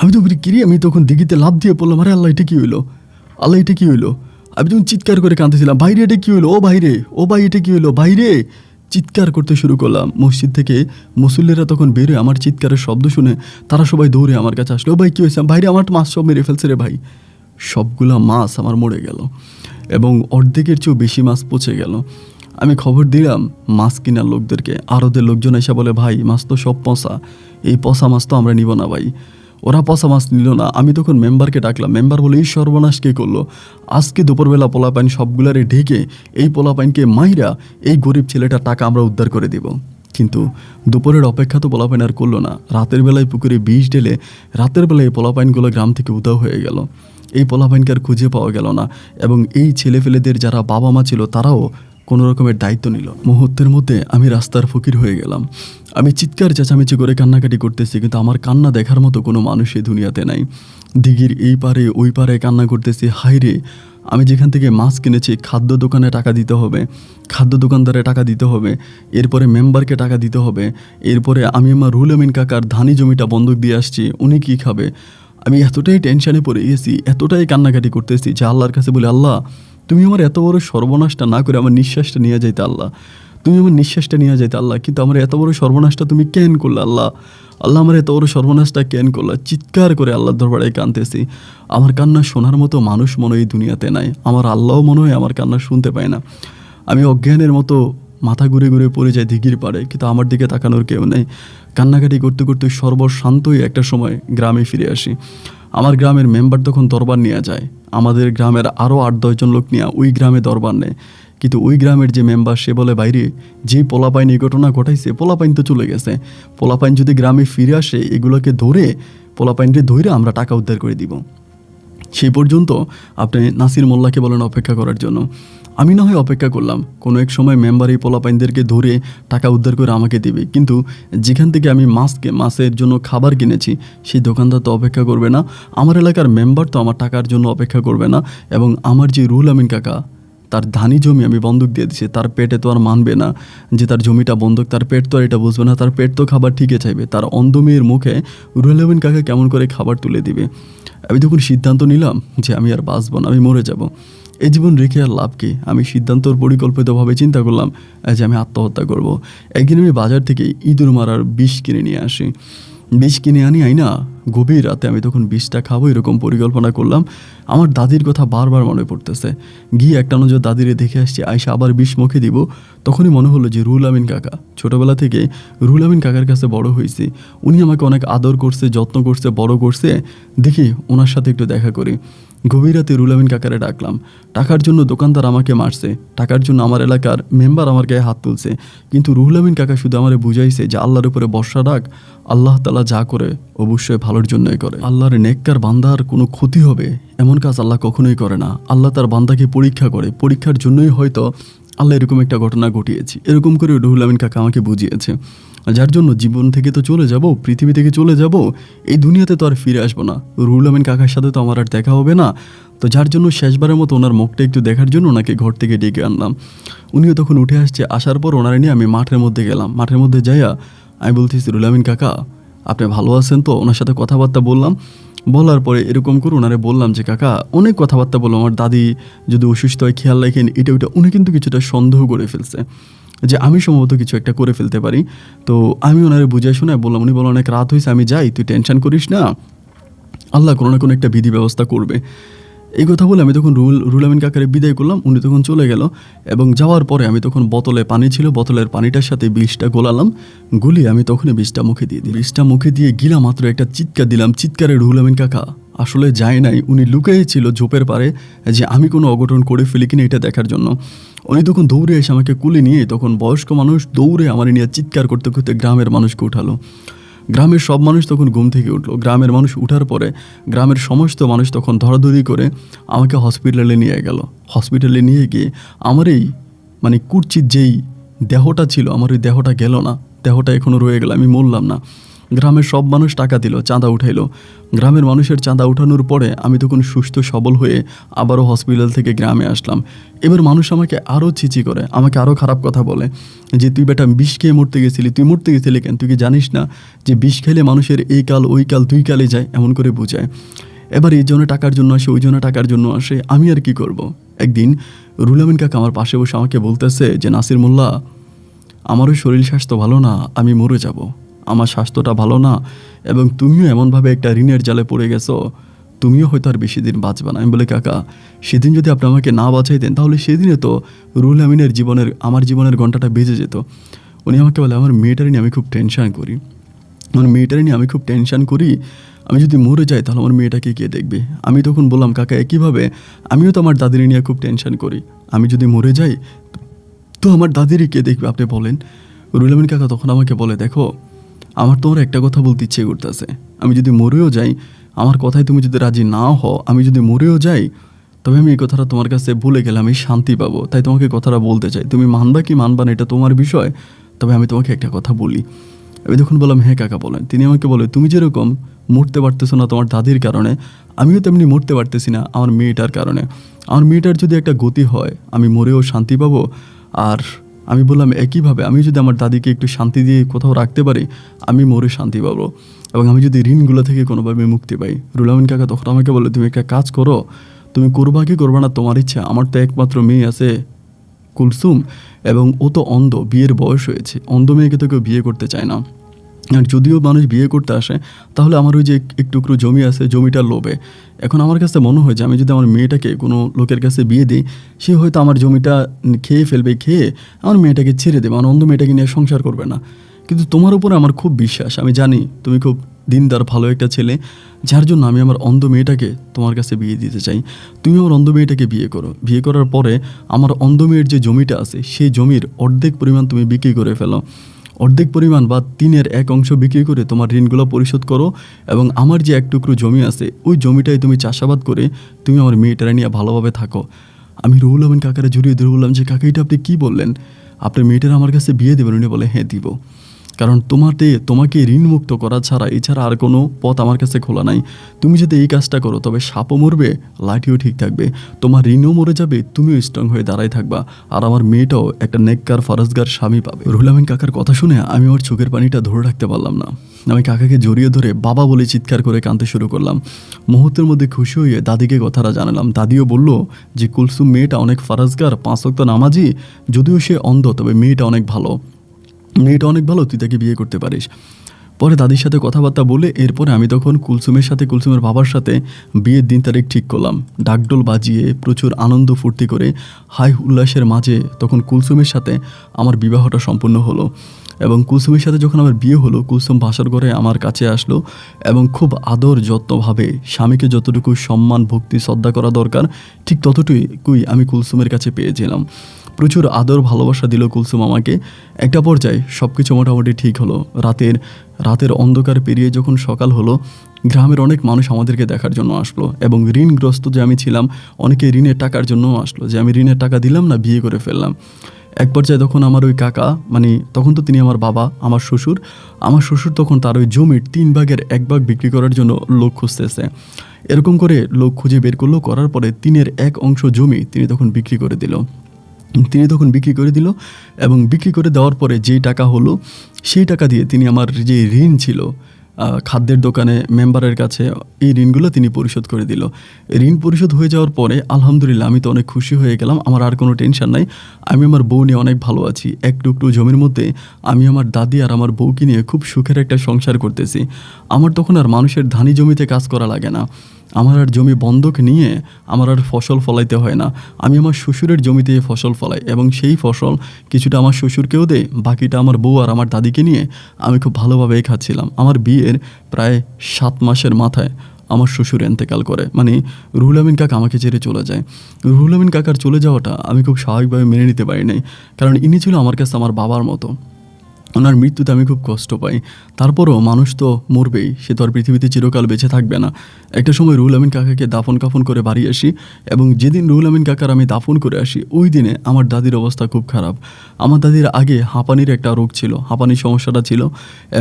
আমি তো কিরি, আমি তখন দিঘিতে লাফ দিয়ে পড়লাম, আরে আল্লাহ এটা কী হইলো, আল্লাহ এটা কী হইলো। আমি যখন চিৎকার করে কাঁদতেছিলাম, বাইরে এটা কী হইলো, ও বাইরে, ও ভাই এটা কী হইলো, বাইরে, চিৎকার করতে শুরু করলাম। মসজিদ থেকে মুসল্লিরা তখন বেরোয়, আমার চিৎকারের শব্দ শুনে তারা সবাই দৌড়ে আমার কাছে আসলো, ও ভাই কী হয়েছে, বাইরে আমার মাছ সব মেরে ফেলছে রে ভাই। সবগুলা মাছ আমার মরে গেল এবং অর্ধেকের চেয়েও বেশি মাছ পচে গেল। আমি খবর দিলাম মাছ কেনার লোকদেরকে, আর ওদের লোকজন এসে বলে, ভাই মাছ তো সব পচা, এই পচা মাছ তো আমরা নিব না ভাই। ওরা পচা মাছ নিল না। আমি তখন মেম্বারকে ডাকলাম, মেম্বার বলে, এই সর্বনাশ কে করলো, আজকে দুপুরবেলা পোলাপাইন সবগুলারে ঢেকে এই পোলাপাইনকে মাইরা এই গরিব ছেলেটার টাকা আমরা উদ্ধার করে দিব। কিন্তু দুপুরের অপেক্ষা তো পোলাপাইন আর করলো না। রাতের বেলায় পুকুরে বিষ ঢেলে রাতের বেলায় পোলাপাইনগুলো গ্রাম থেকে উধাও হয়ে গেল। এই পোলাপাইনকে আর খুঁজে পাওয়া গেল না এবং এই ছেলেফেলেদের যারা বাবা মা ছিল তারাও কোনো রকমের দায়িত্ব নিল। মুহূর্তের মধ্যে আমি রাস্তার ফকির হয়ে গেলাম। আমি চিৎকার চেঁচামেচি করে কান্নাকাটি করতেছি, কিন্তু আমার কান্না দেখার মতো কোনো মানুষ এই দুনিয়াতে নাই। দিঘির এই পারে ওই পারে কান্না করতেছি, হায়রে আমি যেখান থেকে মাছ কিনেছি খাদ্য দোকানে টাকা দিতে হবে, খাদ্য দোকানদারে টাকা দিতে হবে, এরপরে মেম্বারকে টাকা দিতে হবে, এরপরে আমি আমার রুহুল আমিন কাকার ধানি জমিটা বন্ধক দিয়ে আসছি, উনি কী খাবে। আমি এতটাই টেনশানে পড়ে গেছি, এতটাই কান্নাকাটি করতেছি যে আল্লাহর কাছে বলি, আল্লাহ তুমি আমার এত বড় সর্বনাশটা না করে আমার নিঃশ্বাসটা নিয়ে যাইতে আল্লাহ, তুমি আমার নিঃশ্বাসটা নিয়ে যাইতে আল্লাহ, কিন্তু আমার এত বড় সর্বনাশটা তুমি কেন করলে আল্লাহ, আল্লাহ আমার এত বড় সর্বনাশটা কেন করলা। চিৎকার করে আল্লাহর দরবারে কাঁদতেছি। আমার কান্না শোনার মতো মানুষ মনে হয় এই দুনিয়াতে নাই, আমার আল্লাহও মনে হয় আমার কান্না শুনতে পায় না। আমি অজ্ঞানের মতো মাথা ঘুরে ঘুরে পড়ে যায় দিঘির পাড়ে, কিন্তু আমার দিকে তাকানোর কেউ নেই। কান্নাকাটি করতে করতে সর্বশান্তই একটা সময় গ্রামে ফিরে আসি। আমার গ্রামের মেম্বার তখন দরবার নিয়ে যায়, আমাদের গ্রামের আরও 8-10 জন লোক নিয়ে ওই গ্রামে দরবার নেয়। কিন্তু ওই গ্রামের যে মেম্বার সে বলে, বাইরে যে পোলাপাইন এই ঘটনা ঘটাইছে পোলাপাইন তো চলে গেছে, পোলাপাইন যদি গ্রামে ফিরে আসে এগুলোকে ধরে পোলাপাইনকে ধরে আমরা টাকা উদ্ধার করে দিব। সেই পর্যন্ত আপনি নাসির মোল্লাকে বলেন অপেক্ষা করার জন্য। আমি না হয় অপেক্ষা করলাম, কোনো এক সময় মেম্বার এই পোলাপাইনদেরকে ধরে টাকা উদ্ধার করে আমাকে দিবে, কিন্তু যেখান থেকে আমি মাছের জন্য খাবার কিনেছি সেই দোকানদার তো অপেক্ষা করবে না, আমার এলাকার মেম্বার তো আমার টাকার জন্য অপেক্ষা করবে না, এবং আমার যে রুহুল আমিন কাকা তার ধানি জমি আমি বন্ধক দিয়ে দিচ্ছি, তার পেটে তো আর মানবে না যে তার জমিটা বন্ধক, তার পেট তো আর এটা বুঝবে না, তার পেট তো খাবার ঠিকই চাইবে, তার অন্ধ মেয়ের মুখে রুহুল আমিন কাকা কেমন করে খাবার তুলে দিবে। আমি তখন সিদ্ধান্ত নিলাম যে আমি আর বাঁচব না, আমি মরে যাব, এই জীবন রেখে আর লাভ কি। আমি সিদ্ধান্তর পরিকল্পিতভাবে চিন্তা করলাম যে আমি আত্মহত্যা করব। একদিন আমি বাজার থেকে ইঁদুর মারার বিষ কিনে নিয়ে আসি, বিষ কিনে আইনা গভীর রাতে আমি তখন বিষটা খাবো এরকম পরিকল্পনা করলাম। আমার দাদির কথা বারবার মনে পড়তেছে, গিয়ে একটা নজর দাদিরে দেখে আসছি, আইসা আবার বিষ মুখে দিব। তখনই মনে হলো যে রুহুল আমিন কাকা, ছোটোবেলা থেকে রুহুল আমিন কাকার কাছে বড় হয়েছি, উনি আমাকে অনেক আদর করছে, যত্ন করছে, বড় করছে, দেখি ওনার সাথে একটু দেখা করি। গভীর রাতে রুহুল আমিন কাকারে ডাকলাম। টাকার জন্য দোকানদার আমাকে মারছে, টাকার জন্য আমার এলাকার মেম্বার আমার গায়ে হাত তুলছে, কিন্তু রুহুল আমিন কাকা শুধু আমারে বুঝাইছে যে আল্লাহর উপরে ভরসা রাখ, আল্লাহ তাআলা যা করে অবশ্যই ভালোর জন্যই করে। আল্লাহর নেককার বান্দার কোনো ক্ষতি হবে এমন কাজ আল্লাহ কখনোই করে না। আল্লাহ তার বান্দাকে পরীক্ষা করে, পরীক্ষার জন্যই হয়তো আল্লাহ এরকম একটা ঘটনা ঘটিয়েছে। এরকম করে রুহুল আমিন কাকা আমাকে বুঝিয়েছে, যার জন্য জীবন থেকে তো চলে যাব, পৃথিবী থেকে চলে যাব, এই দুনিয়াতে তো আর ফিরে আসবো না। রুহুল আমিন কাকার সাথে তো আমার আর দেখা হবে না, তো যার জন্য শেষবারের মতো ওনার মুখটা একটু দেখার জন্য ওনাকে ঘর থেকে ডেকে আনলাম। উনিও তখন উঠে আসছে, আসার পর ওনারা নিয়ে আমি মাঠের মধ্যে গেলাম। মাঠের মধ্যে যাইয়া আমি বলতেছি, রুহুল আমিন কাকা আপনি ভালো আছেন তো? ওনার সাথে কথাবার্তা বললাম, বলার পরে এরকম করে ওনারে বললাম যে কাকা অনেক কথাবার্তা বললাম, আমার দাদি যদি অসুস্থ হয় খেয়াল রাখেন এটা ওইটা। উনি কিন্তু কিছুটা সন্দেহ করে ফেলছে যে আমি সম্ভবত কিছু একটা করে ফেলতে পারি। তো আমি ওনারে বুঝাই শোনায় বললাম, উনি বললেন অনেক রাত হয়েছে আমি যাই, তুই টেনশন করিস না, আল্লাহ কোনো না কোনো একটা বিধি ব্যবস্থা করবে। এই কথা বলে আমি তখন রুহুল আমিন কাকারে বিদায় করলাম। উনি তখন চলে গেল, এবং যাওয়ার পরে আমি তখন বোতলে পানি ছিল, বোতলের পানিটার সাথে বিষটা গোলালাম, গুলিয়ে আমি তখনই বিষটা মুখে দিয়ে দিই। বিষটা মুখে দিয়ে গিলা মাত্র একটা চিৎকার দিলাম, চিৎকারে রুহুল আমিন কাকা আসলে যায় নাই, উনি লুকিয়ে ছিল ঝোপের পারে যে আমি কোনো অঘটন করে ফেলি কিনা এটা দেখার জন্য। উনি তখন দৌড়ে এসে আমাকে কুলে নিয়ে, তখন বয়স্ক মানুষ দৌড়ে আমার নিয়ে চিৎকার করতে করতে গ্রামের মানুষকে উঠালো। গ্রামের সব মানুষ তখন ঘুম থেকে উঠলো। গ্রামের মানুষ উঠার পরে গ্রামের সমস্ত মানুষ তখন ধরাধরি করে আমাকে হসপিটালে নিয়ে গেল। হসপিটালে নিয়ে গিয়ে আমার এই কুৎসিত যেই দেহটা ছিল, আমার ওই দেহটা গেল না, দেহটা এখনও রয়ে গেল, আমি মরলাম না। গ্রামের সব মানুষ টাকা দিল, চাঁদা উঠাইলো। গ্রামের মানুষের চাঁদা উঠানোর পরে আমি তখন সুস্থ সবল হয়ে আবারও হসপিটাল থেকে গ্রামে আসলাম। এবার মানুষ আমাকে আরও ছিচি করে, আমাকে আরও খারাপ কথা বলে যে তুই বেটা বিষ খেয়ে মরতে গেছিলি, তুই মরতে গেছিলি কেন, তুই কি জানিস না যে বিষ খেলে মানুষের এই কাল ওই কাল দুই কালে যায়, এমন করে বোঝায়। এবার এই জন্য টাকার জন্য আসে, ওই জন্য টাকার জন্য আসে, আমি আর কি করব। একদিন রুহুল আমিন কাকা আমার পাশে বসে আমাকে বলতেছে যে নাসির মোল্লা, আমারও শরীর স্বাস্থ্য ভালো না, আমি মরে যাব, আমার স্বাস্থ্যটা ভালো না, এবং তুমিও এমনভাবে একটা ঋণের জালে পড়ে গেছো, তুমিও হয়তো আর বেশি দিন বাঁচবে না। আমি বলি কাকা সেদিন যদি আপনি আমাকে না বাঁচাইতেন তাহলে সেদিনে তো রুহুল আমিনের আমার জীবনের ঘন্টাটা বেজে যেত। উনি আমাকে বলে আমার মেয়েটার নিয়ে আমি খুব টেনশন করি, আমি যদি মরে যাই তাহলে আমার মেয়েটাকে কে দেখবে। আমি তখন বললাম কাকা একইভাবে আমিও তো আমার দাদির নিয়ে খুব টেনশন করি, আমি যদি মরে যাই তো আমার দাদিরই কে দেখবে আপনি বলেন। রুহুল আমিন কাকা তখন আমাকে বলে, দেখো আমার তোমার একটা কথা বলতে ইচ্ছে করতেছে, আমি যদি মরেও যাই, আমার কথায় তুমি যদি রাজি না হও, আমি যদি মরেও যাই, তবে আমি এই কথাটা তোমার কাছে ভুলে গেলে আমি শান্তি পাবো, তাই তোমাকে কথাটা বলতে চাই, তুমি মানবা কি মানবা না এটা তোমার বিষয়, তবে আমি তোমাকে একটা কথা বলি। আমি তখন বললাম হ্যাঁ কাকা বলেন। তিনি আমাকে বলে, তুমি যেরকম মরতে পারতেছো না তোমার দাদির কারণে, আমিও তেমনি মরতে পারতেছি না আমার মেয়েটার কারণে। আমার মেয়েটার যদি একটা গতি হয় আমি মরেও শান্তি পাবো, আর আমি বললাম একইভাবে আমি যদি আমার দাদিকে একটু শান্তি দিয়ে কোথাও রাখতে পারি আমি মরে শান্তি পাবো, এবং আমি যদি ঋণগুলো থেকে কোনোভাবে মুক্তি পাই। রুহুল আমিন কাকা তখন আমাকে বলে, তুমি একটা কাজ করো, তুমি করবা কি করবা না তোমার ইচ্ছা, আমার তো একমাত্র মেয়ে আছে কুলসুম, এবং ও তো অন্ধ, বিয়ের বয়স হয়েছে, অন্ধ মেয়েকে তো কেউ বিয়ে করতে চায় না, আর যদিও মানুষ বিয়ে করতে আসে তাহলে আমার ওই যে এক টুকরো জমি আছে, জমিটার লোভে। এখন আমার কাছে মনে হয় যে আমি যদি আমার মেয়েটাকে কোনো লোকের কাছে বিয়ে দিই, সে হয়তো আমার জমিটা খেয়ে ফেলবে, খেয়ে আমার মেয়েটাকে ছেড়ে দেবে, আমার অন্য মেয়েটাকে নিয়ে সংসার করবে না। কিন্তু তোমার উপরে আমার খুব বিশ্বাস, আমি জানি তুমি খুব দিনদার ভালো একটা ছেলে, যার জন্য আমি আমার অন্ধ মেয়েটাকে তোমার কাছে বিয়ে দিতে চাই। তুমি আমার অন্ধ মেয়েটাকে বিয়ে করো, বিয়ে করার পরে আমার অন্ধ মেয়ের যে জমিটা আছে সেই জমির অর্ধেক পরিমাণ তুমি বিক্রি করে ফেলো, অর্ধেক পরিমাণ বা 3/1 বিক্রি করে তোমার ঋণগুলো পরিশোধ করো, এবং আমার যে এক টুকরো জমি আছে ওই জমিটাই তুমি চাষাবাদ করে তুমি আমার মেয়েটারা নিয়ে ভালোভাবে থাকো। আমি রুহুল আমিন কাকারে জড়িয়ে ধরে বললাম যে কাকা, এটা আপনি কী বললেন? আপনার মেয়েটারা আমার কাছে বিয়ে দেবেন? উনি বলে হ্যাঁ দিব, কারণ তোমাকে ঋণমুক্ত করা ছাড়া এছাড়া আর কোনো পথ আমার কাছে খোলা নাই। তুমি যদি এই কাজটা করো তবে সাপও মরবে, লাঠিও ঠিক থাকবে, তোমার ঋণও মরে যাবে, তুমিও স্ট্রং হয়ে দাঁড়াই থাকবা, আর আমার মেয়েটাও একটা নেককার ফরজগার স্বামী পাবে। রুহুল আমিন কাকার কথা শুনে আমি আমার চোখের পানিটা ধরে রাখতে পারলাম না। আমি কাকাকে জড়িয়ে ধরে বাবা বলে চিৎকার করে কাঁদতে শুরু করলাম। মুহূর্তের মধ্যে খুশি হয়ে দাদিকে কথাটা জানালাম। দাদিও বলল যে কুলসুম মেয়েটা অনেক ফরজগার, 5 ওয়াক্ত নামাজি, যদিও সে অন্ধ তবে মেয়েটা অনেক ভালো, তুই তাকে বিয়ে করতে পারিস। পরে দাদির সাথে কথাবার্তা বলে এরপরে আমি তখন কুলসুমের বাবার সাথে বিয়ের দিন তারিখ ঠিক করলাম। ডাকডোল বাজিয়ে প্রচুর আনন্দ ফুর্তি করে হাই উল্লাসের মাঝে তখন কুলসুমের সাথে আমার বিবাহটা সম্পূর্ণ হলো। এবং কুলসুমের সাথে যখন আমার বিয়ে হলো, কুলসুম বাসর ঘরে আমার কাছে আসলো এবং খুব আদর যত্নভাবে স্বামীকে যতটুকু সম্মান ভক্তি শ্রদ্ধা করা দরকার ঠিক ততটুকুই আমি কুলসুমের কাছে পেয়েছিলাম। প্রচুর আদর ভালোবাসা দিল কুলসুম আমাকে। একটা পর্যায়ে সব কিছু মোটামুটি ঠিক হলো। রাতের অন্ধকার পেরিয়ে যখন সকাল হলো, গ্রামের অনেক মানুষ আমাদেরকে দেখার জন্য আসলো, এবং ঋণগ্রস্ত যে আমি ছিলাম অনেকে ঋণের টাকার জন্যও আসলো, যে আমি ঋণের টাকা দিলাম না, বিয়ে করে ফেললাম। এক পর্যায়ে তখন আমার ওই কাকা, মানে তখন তো তিনি আমার বাবা, আমার শ্বশুর তখন তার ওই জমির 3/1 বিক্রি করার জন্য লোক খুঁজতেছে। এরকম করে লোক খুঁজে বের করলো, করার পরে 3/1 জমি তিনি তখন বিক্রি করে দিল এবং বিক্রি করে দেওয়ার পরে যেই টাকা হলো সেই টাকা দিয়ে তিনি আমার যে ঋণ ছিল খাদ্যের দোকানে মেম্বারের কাছে, এই ঋণগুলো তিনি পরিশোধ করে দিল। ঋণ পরিশোধ হয়ে যাওয়ার পরে আলহামদুলিল্লাহ আমি তো অনেক খুশি হয়ে গেলাম, আমার আর কোনো টেনশন নাই। আমি আমার বউ নিয়ে অনেক ভালো আছি। এক টুকরো জমির মধ্যে আমি আমার দাদি আর আমার বউকে নিয়ে খুব সুখের একটা সংসার করতেছি। আমার তখন আর মানুষের ধানি জমিতে কাজ করা লাগে না, আমার আর জমি বন্ধক নিয়ে আমার আর ফসল ফলাইতে হয় না। আমি আমার শ্বশুরের জমিতে ফসল ফলাই এবং সেই ফসল কিছুটা আমার শ্বশুরকেও দেয়, বাকিটা আমার বউ আর আমার দাদিকে নিয়ে আমি খুব ভালোভাবেই খাচ্ছিলাম। আমার বিয়ের প্রায় 7 মাসের মাথায় আমার শ্বশুর এন্তেকাল করে, মানে রুহুল আমিন কাকা আমাকে ছেড়ে চলে যায়। রুহুল আমিন কাকার চলে যাওয়াটা আমি খুব স্বাভাবিকভাবে মেনে নিতে পারি নাই, কারণ ইনি ছিল আমার কাছে আমার বাবার মতো। ওনার মৃত্যুতে আমি খুব কষ্ট পাই। তারপরও মানুষ তো মরবেই, সে তো আর পৃথিবীতে চিরকাল বেঁচে থাকবে না। একটা সময় রুহুল আমিন কাকাকে দাফন কাফন করে বাড়ি আসি, এবং যেদিন রুহুল আমিন কাকার আমি দাফন করে আসি ওই দিনে আমার দাদির অবস্থা খুব খারাপ। আমার দাদির আগে হাঁপানির একটা রোগ ছিল, হাঁপানির সমস্যাটা ছিল,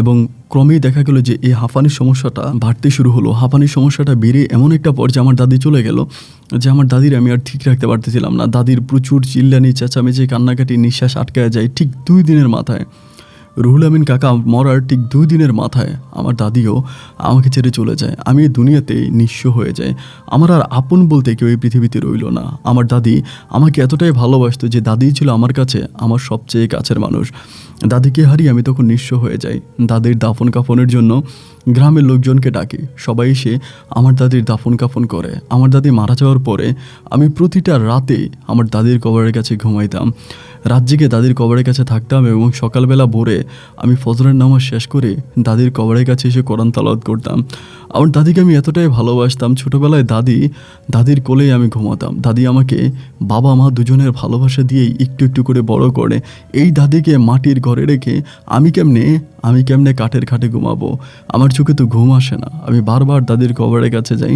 এবং ক্রমেই দেখা গেল যে এই হাঁপানির সমস্যাটা বাড়তে শুরু হলো। হাঁপানির সমস্যাটা বেড়ে এমন একটা পর্যায়ে আমার দাদি চলে গেল যে আমার দাদির আমি আর ঠিক রাখতে পারতেছিলাম না। দাদির প্রচুর চিল্লানি চেঁচামেচি কান্নাকাটি, নিঃশ্বাস আটকায় যায়। ঠিক 2 দিনের মাথায়, রুহুল আমিন কাকা মরার ঠিক 2 দিনের মাথায় আমার দাদিও আমাকে ছেড়ে চলে যায়। আমি এই দুনিয়াতে নিঃস্ব হয়ে যাই। আমার আর আপন বলতে কেউ এই পৃথিবীতে রইল না। আমার দাদি আমাকে এতটাই ভালোবাসতো যে দাদিই ছিল আমার কাছে আমার সবচেয়ে কাছের মানুষ। দাদিকে হারিয়ে আমি তখন নিঃস্ব হয়ে যাই। দাদির দাফন কাফনের জন্য গ্রামের লোকজনকে ডাকি, সবাই এসে আমার দাদির দাফন কাফন করে। আমার দাদি মারা যাওয়ার পরে আমি প্রতিটা রাতে আমার দাদির কবরের কাছে ঘুমাইতাম, রাত জেগে দাদির কবরের কাছে থাকতাম, এবং সকালবেলা ভোরে আমি ফজরের নামাজ শেষ করে দাদির কবরের কাছে এসে কোরআন তালাওয়াত করতাম। আমার দাদিকে আমি এতটাই ভালোবাসতাম, ছোটোবেলায় দাদির কোলেই আমি ঘুমাতাম। দাদি আমাকে বাবা মা দুজনের ভালোবাসা দিয়েই একটু একটু করে বড় করে। এই দাদিকে মাটির ঘরে রেখে আমি কেমনে কাঠের খাটে ঘুমাবো? আমার চোখে তো ঘুম আসে না। আমি বারবার দাদির কবরের কাছে যাই,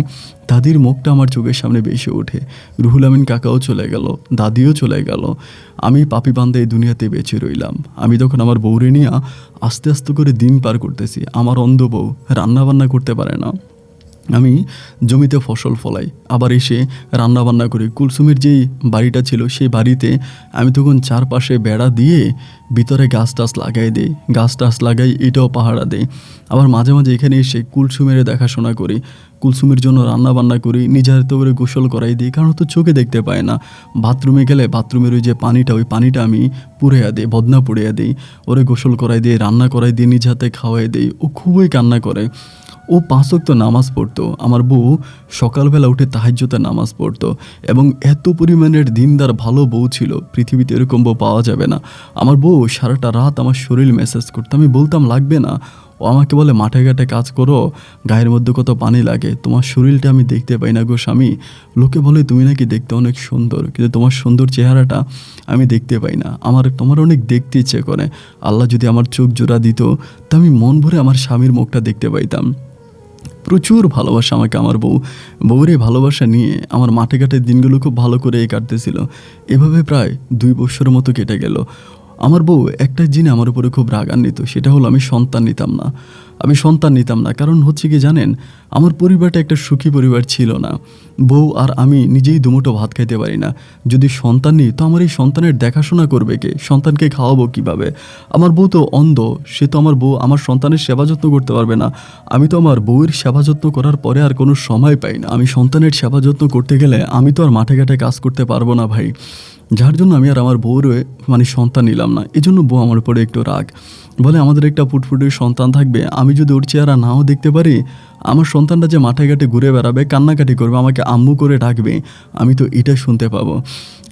দাদির মুখটা আমার চোখের সামনে ভেসে ওঠে। রুহুল আমিন কাকাও চলে গেল, দাদিও চলে গেল, আমি পাপি বান্ধে এই দুনিয়াতে বেঁচে রইলাম। আমি তখন আমার বউরে নিয়ে আস্তে আস্তে করে দিন পার করতেছি। আমার অন্ধ বউ রান্নাবান্না করতে পারে না, আমি জমিতে ফসল ফলাই, আবার এসে রান্নাবান্না করি। কুলসুমের যেই বাড়িটা ছিল সেই বাড়িতে আমি তখন চারপাশে বেড়া দিয়ে ভিতরে গাছ টাছ লাগাই, এটাও পাহারা দেই। আবার মাঝে মাঝে এখানে এসে কুলসুমের দেখাশোনা করি। কুলসুমের জন্য রান্না বান্না করি, নিজে হাতে করে গোসল করাই দিই, কারণ ও তো চোখে দেখতে পায় না। বাথরুমে গেলে বাথরুমের ওই যে পানিটা, ওই পানিটা আমি পুড়িয়ে দিই, বদনা পুড়িয়ে দিই, ওরে গোসল করাই দিই, রান্না করাই দিই, নিজে হাতে খাওয়াই দিই। ও খুবই কান্না করে। ও 5 ওয়াক্ত নামাজ পড়তো। আমার বউ সকালবেলা উঠে তাহাজ্জুদে নামাজ পড়তো এবং এত পরিমাণের দিনদার ভালো বউ ছিল, পৃথিবীতে এরকম বউ পাওয়া যাবে না। আমার বউ সারাটা রাত আমার শরীর মেসেজ করতো, আমি বলতাম লাগবে না। ও আমাকে বলে মাঠে ঘাটে কাজ করো, গায়ের মধ্যে কত পানি লাগে, তোমার শরীরটা আমি দেখতে পাই না গো স্বামী। লোকে বলে তুমি নাকি দেখতে অনেক সুন্দর, কিন্তু তোমার সুন্দর চেহারাটা আমি দেখতে পাই না। তোমার অনেক দেখতে ইচ্ছে করে। আল্লাহ যদি আমার চোখ জোড়া দিত, তা আমি মন ভরে আমার স্বামীর মুখটা দেখতে পাইতাম। প্রচুর ভালোবাসা আমাকে আমার বউর এই ভালোবাসা নিয়ে আমার মাঠে ঘাটের দিনগুলো খুব ভালো করে কাটতেছিল। এভাবে প্রায় 2 বছরের মতো কেটে গেল। আমার বউ একটা জিনিস আমার উপরে খুব রাগান্বিত, সেটা হলো আমি সন্তান নিতাম না। কারণ হচ্ছে কি জানেন, আমার পরিবারটা একটা সুখী পরিবার ছিল না। বউ আর আমি নিজেই দুমুঠো ভাত খাইতে পারি না। যদি সন্তান নিই, তো আমার এই সন্তানের দেখাশোনা করবে কে? সন্তানকে খাওয়াবো কিভাবে? আমার বউ তো অন্ধ, সে তো আমার সন্তানের সেবা যত্ন করতে পারবে না। আমি তো আমার বউয়ের সেবা যত্ন করার পরে আর কোনো সময় পাই না। আমি সন্তানের সেবা যত্ন করতে গেলে আমি তো আর মাঠে ঘাটে কাজ করতে পারবো না ভাই। যার জন্য আমি আর আমার বউর সন্তান নিলাম না। এই জন্য বউ আমার উপরে একটু রাগ, বলে আমাদের একটা ফুটফুটের সন্তান থাকবে, আমি যদি ওর চেহারা নাও দেখতে পারি, আমার সন্তানটা যে মাঠে ঘাটে ঘুরে বেড়াবে, কান্নাকাটি করবে, আমাকে আম্মু করে ডাকবে, আমি তো এটা শুনতে পাবো।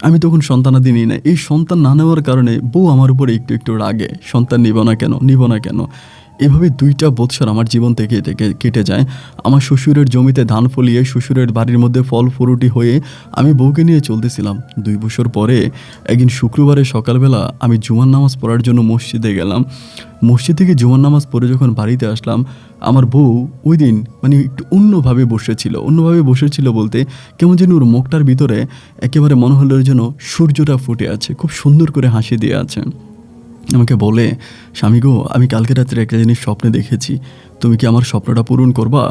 আমি তখন সন্তানাদি নিই না। এই সন্তান না নেওয়ার কারণে বউ আমার উপরে একটু রাগে, সন্তান নিব না কেন। এভাবে 2টা বৎসর আমার জীবন থেকে কেটে যায়। আমার শ্বশুরের জমিতে ধান ফলিয়ে, শ্বশুরের বাড়ির মধ্যে ফল ফ্রুটি হয়ে আমি বউকে নিয়ে চলতেছিলাম। 2 বছর পরে একদিন শুক্রবারে সকালবেলা আমি জুমার নামাজ পড়ার জন্য মসজিদে গেলাম। মসজিদ থেকে জুমার নামাজ পড়ে যখন বাড়িতে আসলাম, আমার বউ ওই দিন একটু অন্যভাবে বসেছিল বলতে, কেমন যেন ওর মুখটার ভিতরে একেবারে মনে হলো যেন সূর্যটা ফুটে আছে, খুব সুন্দর করে হাসি দিয়ে আছে। আমাকে বলে, স্বামী গো, আমি কালকে রাত্রে একটা জিনিস স্বপ্নে দেখেছি, তুমি কি আমার স্বপ্নটা পূরণ করবা?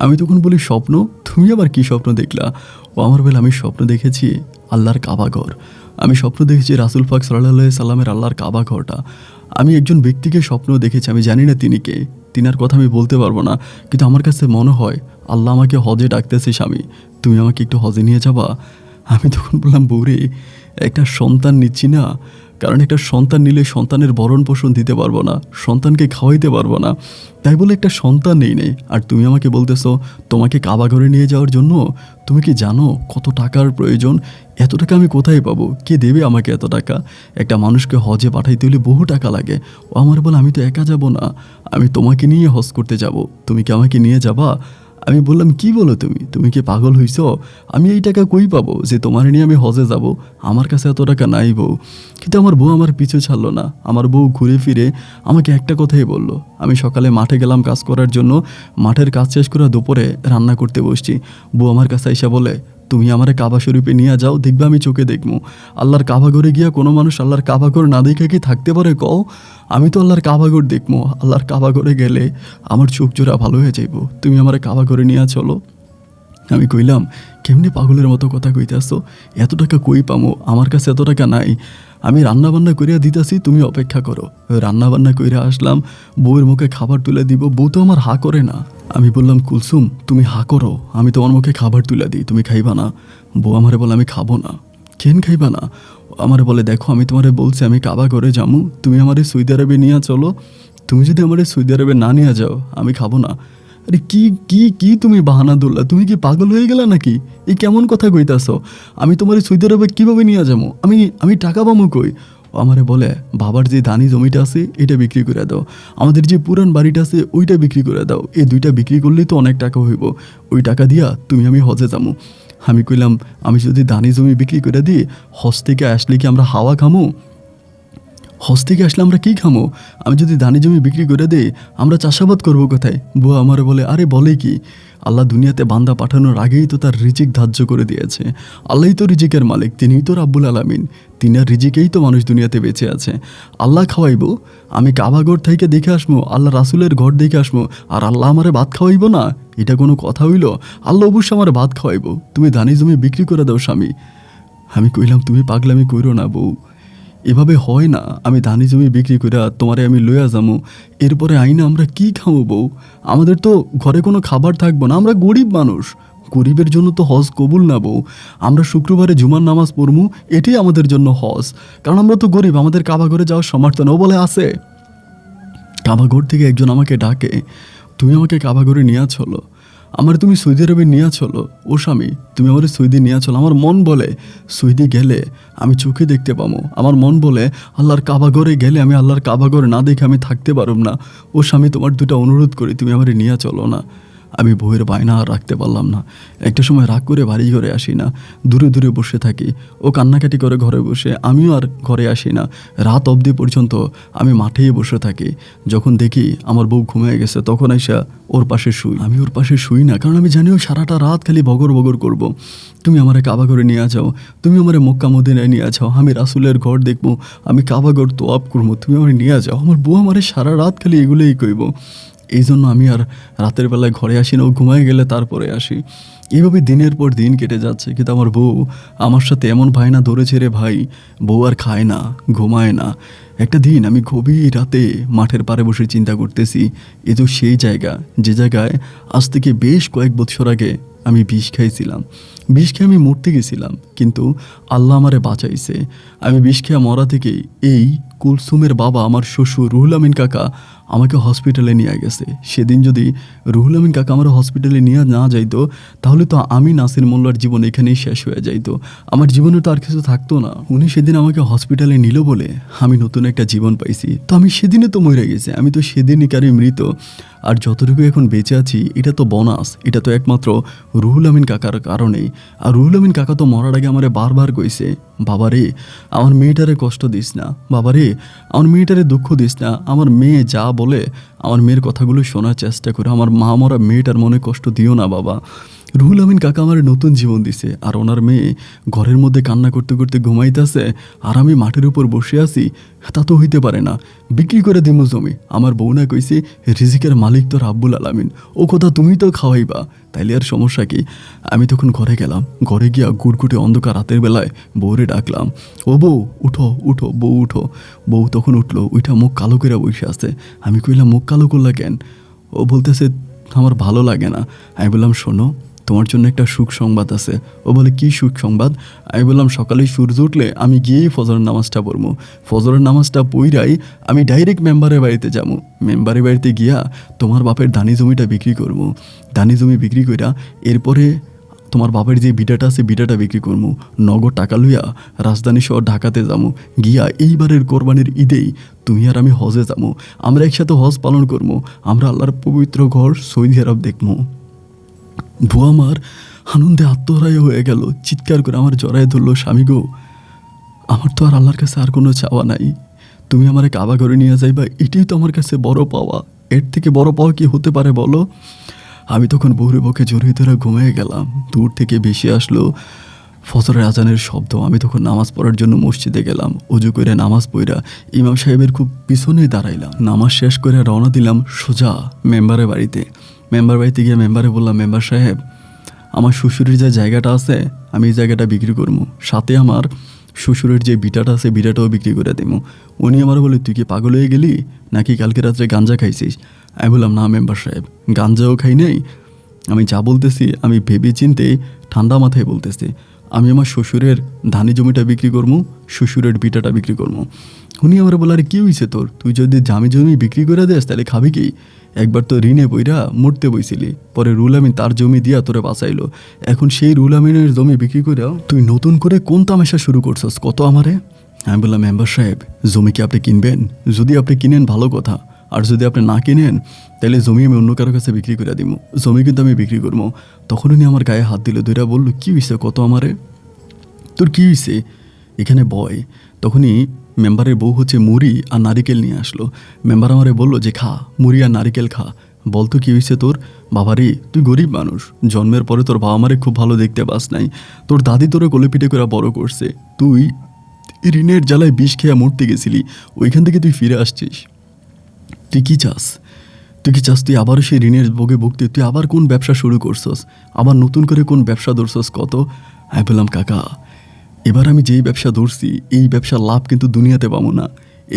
আমি তখন বলি, স্বপ্ন? তুমি আবার কি স্বপ্ন দেখলা? ও আমার বলে, আমি স্বপ্ন দেখেছি আল্লাহর কাবা ঘর। আমি স্বপ্ন দেখেছি রাসূল পাক সাল্লাল্লাহু আলাইহি সাল্লামের আল্লাহর কাবা ঘরটা। আমি একজন ব্যক্তিকে স্বপ্ন দেখেছি, আমি জানি না তিনি কে, তিনার কথা আমি বলতে পারবো না, কিন্তু আমার কাছে মনে হয় আল্লাহ আমাকে হজে ডাকতেছে, স্বামী তুমি আমাকে একটু হজে নিয়ে যাবা? আমি তখন বললাম, বউরে, একটা সন্তান নিচ্ছি না, কারণ একটা সন্তান নিলে সন্তানের ভরণ পোষণ দিতে পারবো না, সন্তানকে খাওয়াইতে পারবো না, তাই বলে একটা সন্তান নেই। আর তুমি আমাকে বলতেছো তোমাকে কাবা ঘরে নিয়ে যাওয়ার জন্য? তুমি কি জানো কত টাকার প্রয়োজন? এত টাকা আমি কোথায় পাবো? কে দেবে আমাকে এত টাকা? একটা মানুষকে হজে পাঠাইতে হলে বহু টাকা লাগে। ও আমার বলে, আমি তো একা যাব না, আমি তোমাকে নিয়ে হজ করতে যাব, তুমি কি আমাকে নিয়ে যাবা? আমি বললাম, কি বলো তুমি কি পাগল হইছো? আমি এই টাকা কই পাবো যে তোমার নিয়ে আমি হজে যাব? আমার কাছে এত টাকা নাই বউ। কিন্তু আমার বউ আমার পিছু ছাড়লো না। আমার বউ ঘুরে ফিরে আমাকে একটা কথাই বলল। আমি সকালে মাঠে গেলাম কাজ করার জন্য, মাঠের কাজ শেষ করে দুপুরে রান্না করতে বসছি। বউ আমার কাছে এসে বলে, তুমি আমারে কাবা শরীফে নিয়ে যাও, দেখবে আমি চোখে দেখবো। আল্লাহর কাবা ঘরে গিয়া কোনো মানুষ আল্লাহর কাবা ঘর না দেখে কি থাকতে পারে কও? আমি তো আল্লাহর কাবা ঘর দেখবো। আল্লাহর কাবা ঘরে গেলে আমার চোখ জোড়া ভালো হয়ে যাইব, তুমি আমারে কাবা ঘরে নিয়ে চলো। আমি কইলাম, কেমনি পাগলের মতো কথা কইতেছো? এত টাকা কই পামো? আমার কাছে এত টাকা নাই। আমি রান্নাবান্না করিয়া দিতেছি, তুমি অপেক্ষা করো। রান্নাবান্না কইরা আসলাম, বউয়ের মুখে খাবার তুলে দিব, বউ তো আমার হা করে না। আমি বললাম, কুলসুম তুমি হা করো, আমি তোমার মুখে খাবার তুলে দিই, তুমি খাইবা না? বউ আমারে বলে, আমি খাবো না। কেন খাইবা না? আমারে বলে, দেখো আমি তোমারে বলছি আমি কাবা ঘরে যামু, তুমি আমারে সৌদি আরবে নিয়ে চলো। তুমি যদি আমারে সৌদি আরবে না নিয়ে যাও, আমি খাবো না। আরে কি কি কি তুমি বাহানা ধরলা? তুমি কি পাগল হয়ে গেলা নাকি? এই কেমন কথা কইতাছো? আমি তোমার সৌদি আরবে কীভাবে নিয়ে যাবো? আমি টাকা পাবো কই? ও আমারে বলে, বাবার যে দানি জমিটা আছে এটা বিক্রি করে দাও, আমাদের যে পুরান বাড়িটা আছে ওইটা বিক্রি করে দাও, এই 2টা বিক্রি করলেই তো অনেক টাকা হইব, ওই টাকা দিয়া আমি হজে যাবো। আমি কইলাম, আমি যদি দানি জমি বিক্রি করে দিই, হজ থেকে আসলে কি আমরা হাওয়া খামো? হজ থেকে আসলে আমরা কী খামো? আমি যদি ধানি জমি বিক্রি করে দিই, আমরা চাষাবাদ করবো কোথায়? বুয়া আমারে বলে, আরে বলে কি, আল্লাহ দুনিয়াতে বান্দা পাঠানোর আগেই তো তার রিজিক ধার্য করে দিয়েছে। আল্লাহই তো রিজিকের মালিক, তিনিই তো রাব্বুল আলামিন, তিনার রিজিকেই তো মানুষ দুনিয়াতে বেঁচে আছে। আল্লাহ খাওয়াইবো, আমি কাবা ঘর থেকে দেখে আসবো, আল্লাহ রাসুলের ঘর দেখে আসবো, আর আল্লাহ আমারে ভাত খাওয়াইবো না? এটা কোনো কথা হইল? আল্লাহ অবশ্যই আমার ভাত খাওয়াইবো, তুমি ধানি জমি বিক্রি করে দাও স্বামী। আমি কইলাম, তুমি পাগলামি কইরো না বউ, এভাবে হয় না। আমি ধানি জমি বিক্রি করে তোমারে আমি লইয়া যাবো, এরপরে আইনা আমরা কি খাবো বউ? আমাদের তো ঘরে কোনো খাবার থাকবো না, আমরা গরিব মানুষ। গরিবের জন্য তো হজ কবুল না বউ। আমরা শুক্রবারে জুমার নামাজ পড়মু, এটাই আমাদের জন্য হজ। কারণ আমরা তো গরিব, আমাদের কাবা ঘরে যাওয়ার সামর্থ্য না। ও বলে আছে। কাবা ঘর থেকে একজন আমাকে ডাকে, তুমি আমাকে কাবা ঘরে নিয়ে চলো, আমার তুমি সৌদি আরবে নিয়ে চলো। ও স্বামী, তুমি আমার সৌদি নিয়ে চলো। আমার মন বলে সৌদি গেলে আমি চোখে দেখতে পাবো, আমার মন বলে আল্লাহর কাবা ঘরে গেলে আমি আল্লাহর কাবা ঘরে না দেখে আমি থাকতে পারব না। ও স্বামী, তোমার দুটা অনুরোধ করি, তুমি আমার নিয়ে চলো না। আমি বউয়ের বায়না আর রাখতে পারলাম না। একটা সময় রাগ করে বাড়ি ঘরে আসি না, দূরে দূরে বসে থাকি। ও কান্নাকাটি করে ঘরে বসে, আমিও আর ঘরে আসি না। রাত অবধি পর্যন্ত আমি মাঠেই বসে থাকি। যখন দেখি আমার বউ ঘুমিয়ে গেছে, তখন আইসা ওর পাশে শুই। আমি ওর পাশে শুই না, কারণ আমি জানিও সারাটা রাত খালি বগর বগর করব। তুমি আমারে কাবা ঘরে নিয়ে যাও, তুমি আমারে মক্কা মদিনায় নিয়ে যাও, আমি রাসুলের ঘর দেখবো, আমি কাবা ঘর তোয়াব করবো, তুমি আমারে নিয়ে যাও। আমার বউ আমারে সারা রাত খালি এগুলোই কইব। এই জন্য আমি আর রাতের বেলায় ঘরে আসি না, ও ঘুমায় গেলে তারপরে আসি। এইভাবে দিনের পর দিন কেটে যাচ্ছে, কিন্তু আমার বউ আমার সাথে এমন ভাইনা ধরেছে রে ভাই, বউ আর খায় না, ঘুমায় না। একটা দিন আমি গভীর রাতে মাঠের পাড়ে বসে চিন্তা করতেছি, এ তো সেই জায়গা যে জায়গায় আজ থেকে বেশ কয়েক বছর আগে আমি বিষ খাইছিলাম। বিষ খেয়ে আমি মরতে গেছিলাম, কিন্তু আল্লাহ আমারে বাঁচাইছে। আমি বিষ খেয়ে মরা থেকে এই কুলসুমের বাবা, আমার শ্বশুর রুহুল আমিন কাকা আমাকে হসপিটালে নিয়ে গেছে। সেদিন যদি রুহুল আমিন কাকা আমার হসপিটালে নিয়ে না যাইতো, তাহলে তো আমি নাসির মোল্লার জীবন এখানেই শেষ হয়ে যাইতো, আমার জীবনে তো আর কিছু থাকতো না। উনি সেদিন আমাকে হসপিটালে নিল বলে আমি নতুন একটা জীবন পাইছি। তো আমি সেদিনে তো মরে গেছি, আমি তো সেদিনই কারি মৃত। আর যতটুকু এখন বেঁচে আছি এটা তো বোনাস, এটা তো একমাত্র রুহুল আমিন কাকার কারণেই। আর রুহুল আমিন কাকা তো মরার আগে আমারে বারবার কইছে, বাবারে আমার মেয়েটারে কষ্ট দিস না, বাবারে আমার মেয়েটারে দুঃখ দিস না। আমার মেয়ে যা বলে আমার মেয়ের কথাগুলো শোনার চেষ্টা করে, আমার মা মরা মেয়েটার মনে কষ্ট দিও না বাবা। রুহুল আমিন কাকা আমার নতুন জীবন দিছে। আর ওনার মেয়ে ঘরের মধ্যে কান্না করতে করতে ঘুমাইতেছে, আর আমি মাটির উপর বসে আছি। তা তো হইতে পারে না, বিক্রি করে দিমু জমি। আমার বউ না কইছে রিজিকের মালিক তো রাব্বুল আলামিন, ও কথা তুমি তো খাওয়াইবা, তাইলে আর সমস্যা কি? আমি তখন ঘরে গেলাম, ঘরে গিয়া গুড়গুটে অন্ধকার রাতের বেলায় বউরে ডাকলাম, ও বউ উঠো উঠো, বউ উঠো। বউ তখন উঠলো, ওইটা মুখ কালো করে বসে আছে। আমি কইলাম মুখ কালো করলা কেন? ও বলতেছে আমার ভালো লাগে না। আমি বললাম শোনো, তোমার জন্য একটা সুখ সংবাদ আছে। ও বলে কি সুখ সংবাদ? আমি বললাম সকালে সূর্য উঠলে আমি গিয়েই ফজরের নামাজটা পড়বো, ফজরের নামাজটা পইরাই আমি ডাইরেক্ট মেম্বারের বাড়িতে যাবো। মেম্বারের বাড়িতে গিয়া তোমার বাপের ধানি জমিটা বিক্রি করবো। ধানি জমি বিক্রি কইরা এরপরে তোমার বাপের যে বিটাটা আছে বিটাটা বিক্রি করবো, নগদ টাকা লইয়া রাজধানী শহর ঢাকাতে যাবো। গিয়া এইবারের কোরবানির ঈদেই তুমি আর আমি হজে যাবো, আমরা একসাথে হজ পালন করবো, আমরা আল্লাহর পবিত্র ঘর সৌদি আরব দেখবো। বউ আমার আনন্দে আত্মহারায় হয়ে গেল, চিৎকার করে আমার জড়ায় ধরলো, স্বামী গো, আমার তো আর আল্লাহর কাছে আর কোনো চাওয়া নাই, তুমি আমারে কাবা ঘরে নিয়ে যাইবা, এটাই তো আমার কাছে বড় পাওয়া। এর থেকে বড় পাওয়া কি হতে পারে বলো? আমি তখন বউরে বকে জড়িয়ে ধরে ঘুমিয়ে গেলাম। দূর থেকে ভেসে আসলো ফজরের আজানের শব্দ। আমি তখন নামাজ পড়ার জন্য মসজিদে গেলাম। অজু করে নামাজ পড়া ইমাম সাহেবের খুব পিছনে দাঁড়াইলাম। নামাজ শেষ করে রওনা দিলাম সোজা মেম্বারের বাড়িতে। মেম্বার বাড়িতে গিয়ে মেম্বারে বললাম, মেম্বার সাহেব, আমার শ্বশুরের যে জায়গাটা আছে আমি এই জায়গাটা বিক্রি করবো, সাথে আমার শ্বশুরের যে বিটাটা আছে বিটাটাও বিক্রি করে দেবো। উনি আমার বলে, তুই কি পাগল হয়ে গেলি নাকি কালকে রাত্রে গাঞ্জা খাইছিস? আমি বললাম, না মেম্বার সাহেব, গাঞ্জাও খাই নাই, আমি যা বলতেছি আমি ভেবে চিনতে ঠান্ডা মাথায় বলতেছি। আমি আমার শ্বশুরের ধানি জমিটা বিক্রি করবো, শ্বশুরের বিটাটা বিক্রি করবো। উনি আমার বলে, আরে কী হয়েছে তোর? তুই যদি দামি জমি বিক্রি করে দেস তাহলে খাবি কি? একবার তো ঋণে বইরা মরতে বইছিলি, পরে রুল আমিন তার জমি দিয়া তোরে বাঁচাইলো। এখন সেই রুল আমিনের জমি বিক্রি করেও তুই নতুন করে কোন তামাশা শুরু করছস কত আমারে? আমি বললাম, মেম্বার সাহেব, জমি কি আপনি কিনবেন? যদি আপনি কিনেন ভালো কথা, আর যদি আপনি না কিনেন তাহলে জমি আমি অন্য কারো কাছে বিক্রি করে দিব, জমি কিন্তু আমি বিক্রি করবো। তখন উনি আমার গায়ে হাত দিল, দুইটা বললো, কী হয়েছে কত আমারে? তোর কী হয়েছে? এখানে বয়। তখনই মেম্বারের বউ হচ্ছে মুড়ি আর নারিকেল নিয়ে আসলো। মেম্বার আমারে বললো যে খা, মুড়ি আর নারিকেল খা। বলতো কী হয়েছে তোর? বাবারে, তুই গরিব মানুষ, জন্মের পরে তোর বাবা মারে খুব ভালো দেখতে পাস নাই, তোর দাদি তোরে কোলে পিঠে করে বড় করছে, তুই ঋণের জ্বালায় বিষ খেয়ে মরতে গেছিলি, ওইখান থেকে তুই ফিরে আসছিস, তুই কী চাস? তুই কি চাস তুই আবারও সেই ঋণের ভোগে ভুগতে? তুই আবার কোন ব্যবসা শুরু করছস? আবার নতুন করে কোন ব্যবসা ধরছস কত? আমি বললাম, কাকা, এবার আমি যেই ব্যবসা ধরছি এই ব্যবসার লাভ কিন্তু দুনিয়াতে পাবো না,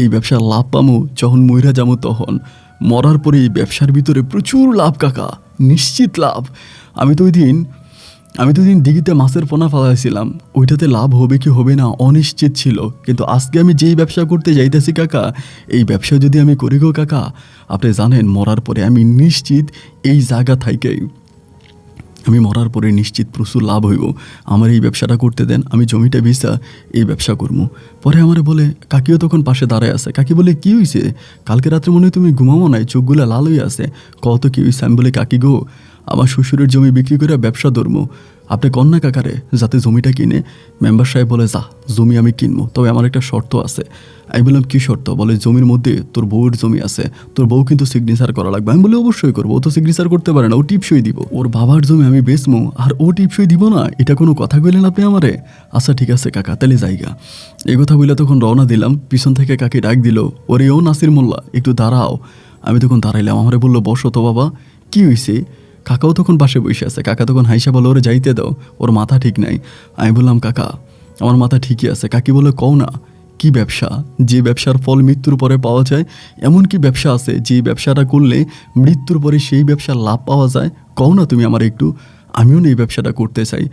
এই ব্যবসার লাভ পাবো যখন মইরা যাবো তখন। মরার পরে এই ব্যবসার ভিতরে প্রচুর লাভ কাকা, নিশ্চিত লাভ। আমি তো ওই দিন দিঘিতে মাছের পোনা ফেলাইছিলাম, ওইটাতে লাভ হবে কি হবে না অনিশ্চিত ছিল। কিন্তু আজকে আমি যেই ব্যবসা করতে যাইতেছি কাকা, এই ব্যবসা যদি আমি করি গো কাকা, আপনি জানেন মরার পরে আমি নিশ্চিত এই জায়গা থাইকেই আমি মরার পরে নিশ্চিত প্রচুর লাভ হইব। আমার এই ব্যবসাটা করতে দেন, আমি জমিটা বেচা এই ব্যবসা করবো। পরে আমারে বলে, কাকিও তখন পাশে দাঁড়ায় আছে। কাকি বলে, কি হয়েছে? কালকে রাত্রে মনে হয় তুমি ঘুমাবো নাই, চোখগুলো লাল হয়ে আছে, কত কি হয়েছে? আমি বলে, কাকি গো, আমার শ্বশুরের জমি বিক্রি করে ব্যবসা ধরবো, আপনি কন্যা কাকারে যাতে জমিটা কিনে। মেম্বার সাহেব বলে, যা, জমি আমি কিনবো, তবে আমার একটা শর্ত আছে। আমি বললাম, কী শর্ত? বলে, জমির মধ্যে তোর বউয়ের জমি আছে, তোর বউ কিন্তু সিগনেচার করা লাগবে। আমি বলে, অবশ্যই করবো, ও তো সিগনেচার করতে পারে না, ও টিপসই দিব। ওর বাবার জমি আমি বেচমো আর ও টিপসই দিব না, এটা কোনো কথা কইলেন আপনি আমারে? আচ্ছা ঠিক আছে কাকা, তাহলে জায়গা। এই কথা বলে তখন রওনা দিলাম। পিছন থেকে কাকি ডাক দিল, ওরে ও নাসির মোল্লা, একটু দাঁড়াও। আমি তখন দাঁড়াইলাম। আমারে বললো, বসো তো বাবা। কি হয়েছে? কাকাও তখন পাশে বসে আছে। কাকা তখন হাইসা বলে, ওরে যাইতে দাও, ওর মাথা ঠিক নাই। আমি বললাম, কাকা আমার মাথা ঠিকই আছে। কাকি বলে, কও না, কি ব্যবসা? যে ব্যবসার ফল মৃত্যুর পরে পাওয়া যায়, এমন কি ব্যবসা আছে যে ব্যবসাটা করলে মৃত্যুর পরে সেই ব্যবসার লাভ পাওয়া যায়? কও না তুমি আমার একটু, আমিও না এই ব্যবসাটা করতে চাই।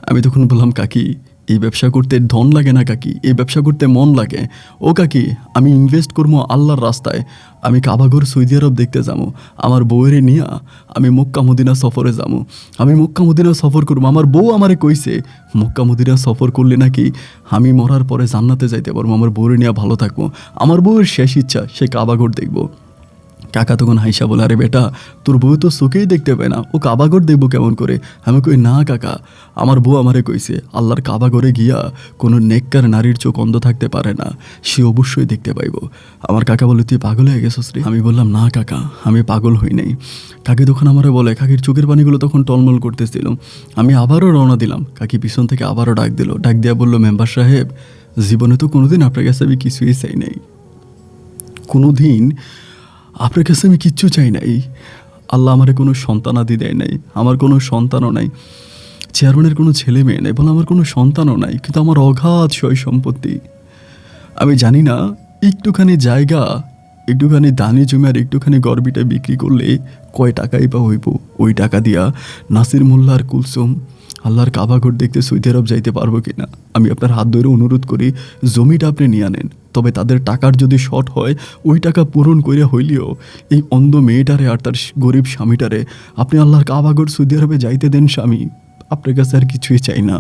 আমি তখন বললাম, কাকি এই ব্যবসা করতে ধন লাগে না কাকি, এই ব্যবসা করতে মন লাগে। ও কাকি, আমি ইনভেস্ট করবো আল্লাহর রাস্তায়, আমি কাবাঘর সৌদি আরব দেখতে যাবো, আমার বউয়েরে নিয়ে আমি মক্কা মদিনা সফরে যাবো, আমি মক্কা মদিনা সফর করবো। আমার বউ আমারে কইছে, মক্কা মদিনা সফর করলে নাকি আমি মরার পরে জান্নাতে যাইতে পারবো, আমার বউরে নিয়ে ভালো থাকবো। আমার বউয়ের শেষ ইচ্ছা সে কাবাঘর দেখবো। কাকা তখন হাইসা বলে, আরে বেটা, তোর বউ তো চোখেই দেখতে পায় না, ও কাবাঘর দেখবো কেমন করে? আমি কই, না কাকা, আমার বউ আমারে কইছে আল্লাহর কাবাঘরে গিয়া কোনো নেককার নারীর চোখ অন্ধ থাকতে পারে না, সে অবশ্যই দেখতে পাইব। আমার কাকা বলে, তুই পাগল হয়ে গেছিস রে? আমি বললাম, না কাকা, আমি পাগল হই নাই। কাকি তখন আমারে বলে, কাকির চোখের পানিগুলো তখন টলমল করতেছিল। আমি আবারও রওনা দিলাম। কাকি পিছন থেকে আবারও ডাক দিল, ডাক দিয়া বললো, মেম্বার সাহেব, জীবনে তো কোনোদিন আপনার কাছে আমি কিছুই চাই নাই, কোনোদিন আপনার কাছে আমি কিচ্ছু চাই নাই। আল্লাহ আমারে কোনো সন্তানাদি দেয় নাই, আমার কোনো সন্তানও নাই, চেয়ারম্যানের কোনো ছেলে মেয়ে নেই, বলে আমার কোনো সন্তানও নাই, কিন্তু আমার অগাধ সয় সম্পত্তি। আমি জানি না একটুখানি জায়গা, একটুখানি দানি জমি আর একটুখানি গর্বিটা বিক্রি করলে কয় টাকাই বা হইব। ওই টাকা দিয়া নাসির মোল্লা আর কুলসুম আল্লাহর কাবাঘর দেখতে সৌদি আরব যাইতে পারবো কিনা? আমি আপনার হাত ধরে অনুরোধ করি, জমিটা আপনি নিয়ে আনেন, তবে তাদের টাকার যদি শর্ট হয় ওই টাকা পূরণ করিয়া হইলেও এই অন্ধ মেয়েটারে আর তার গরিব স্বামীটারে আপনি আল্লাহর কাবাঘর সৌদি আরবে যাইতে দেন স্বামী। আপনার কাছে আর কিছুই চাই না,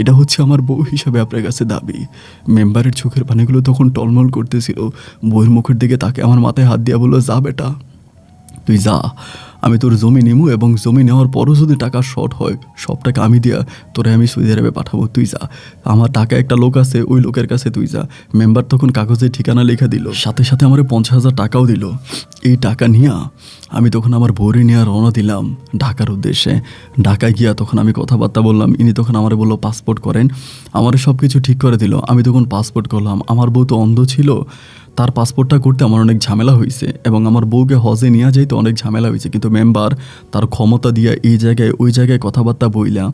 এটা হচ্ছে আমার বউ হিসাবে আপনার কাছে দাবি। মেম্বারের চোখের পানিগুলো তখন টলমল করতেছিল। বউয়ের মুখের দিকে তাকে আমার মাথায় হাত দিয়া বললো, যা বেটা, তুই যা, আমি তোর জমি নিমু এবং জমি নেওয়ার পরও যদি টাকা শর্ট হয় সব টাকা আমি দিয়া তোরে আমি সৌদি আরবে পাঠাবো, তুই যা। আমার টাকা একটা লোক আছে, ওই লোকের কাছে তুই যা। মেম্বার তখন কাগজে ঠিকানা লেখা দিল, সাথে সাথে আমার 50,000 টাকাও দিল। এই টাকা নিয়া আমি তখন আমার বউরে নিয়ে রওনা দিলাম ঢাকার উদ্দেশ্যে। ঢাকায় গিয়া তখন আমি কথাবার্তা বললাম। ইনি তখন আমারে বললো, পাসপোর্ট করেন। আমারে সব কিছু ঠিক করে দিল। আমি তখন পাসপোর্ট করলাম। আমার বউ তো অন্ধ ছিল, তার পাসপোর্টটা করতে আমার অনেক ঝামেলা হয়েছে এবং আমার বউকে হজে নিয়ে যাইতে অনেক ঝামেলা হয়েছে, কিন্তু মেম্বার তার ক্ষমতা দিয়া এই জায়গায় ওই জায়গায় কথাবার্তা বইলা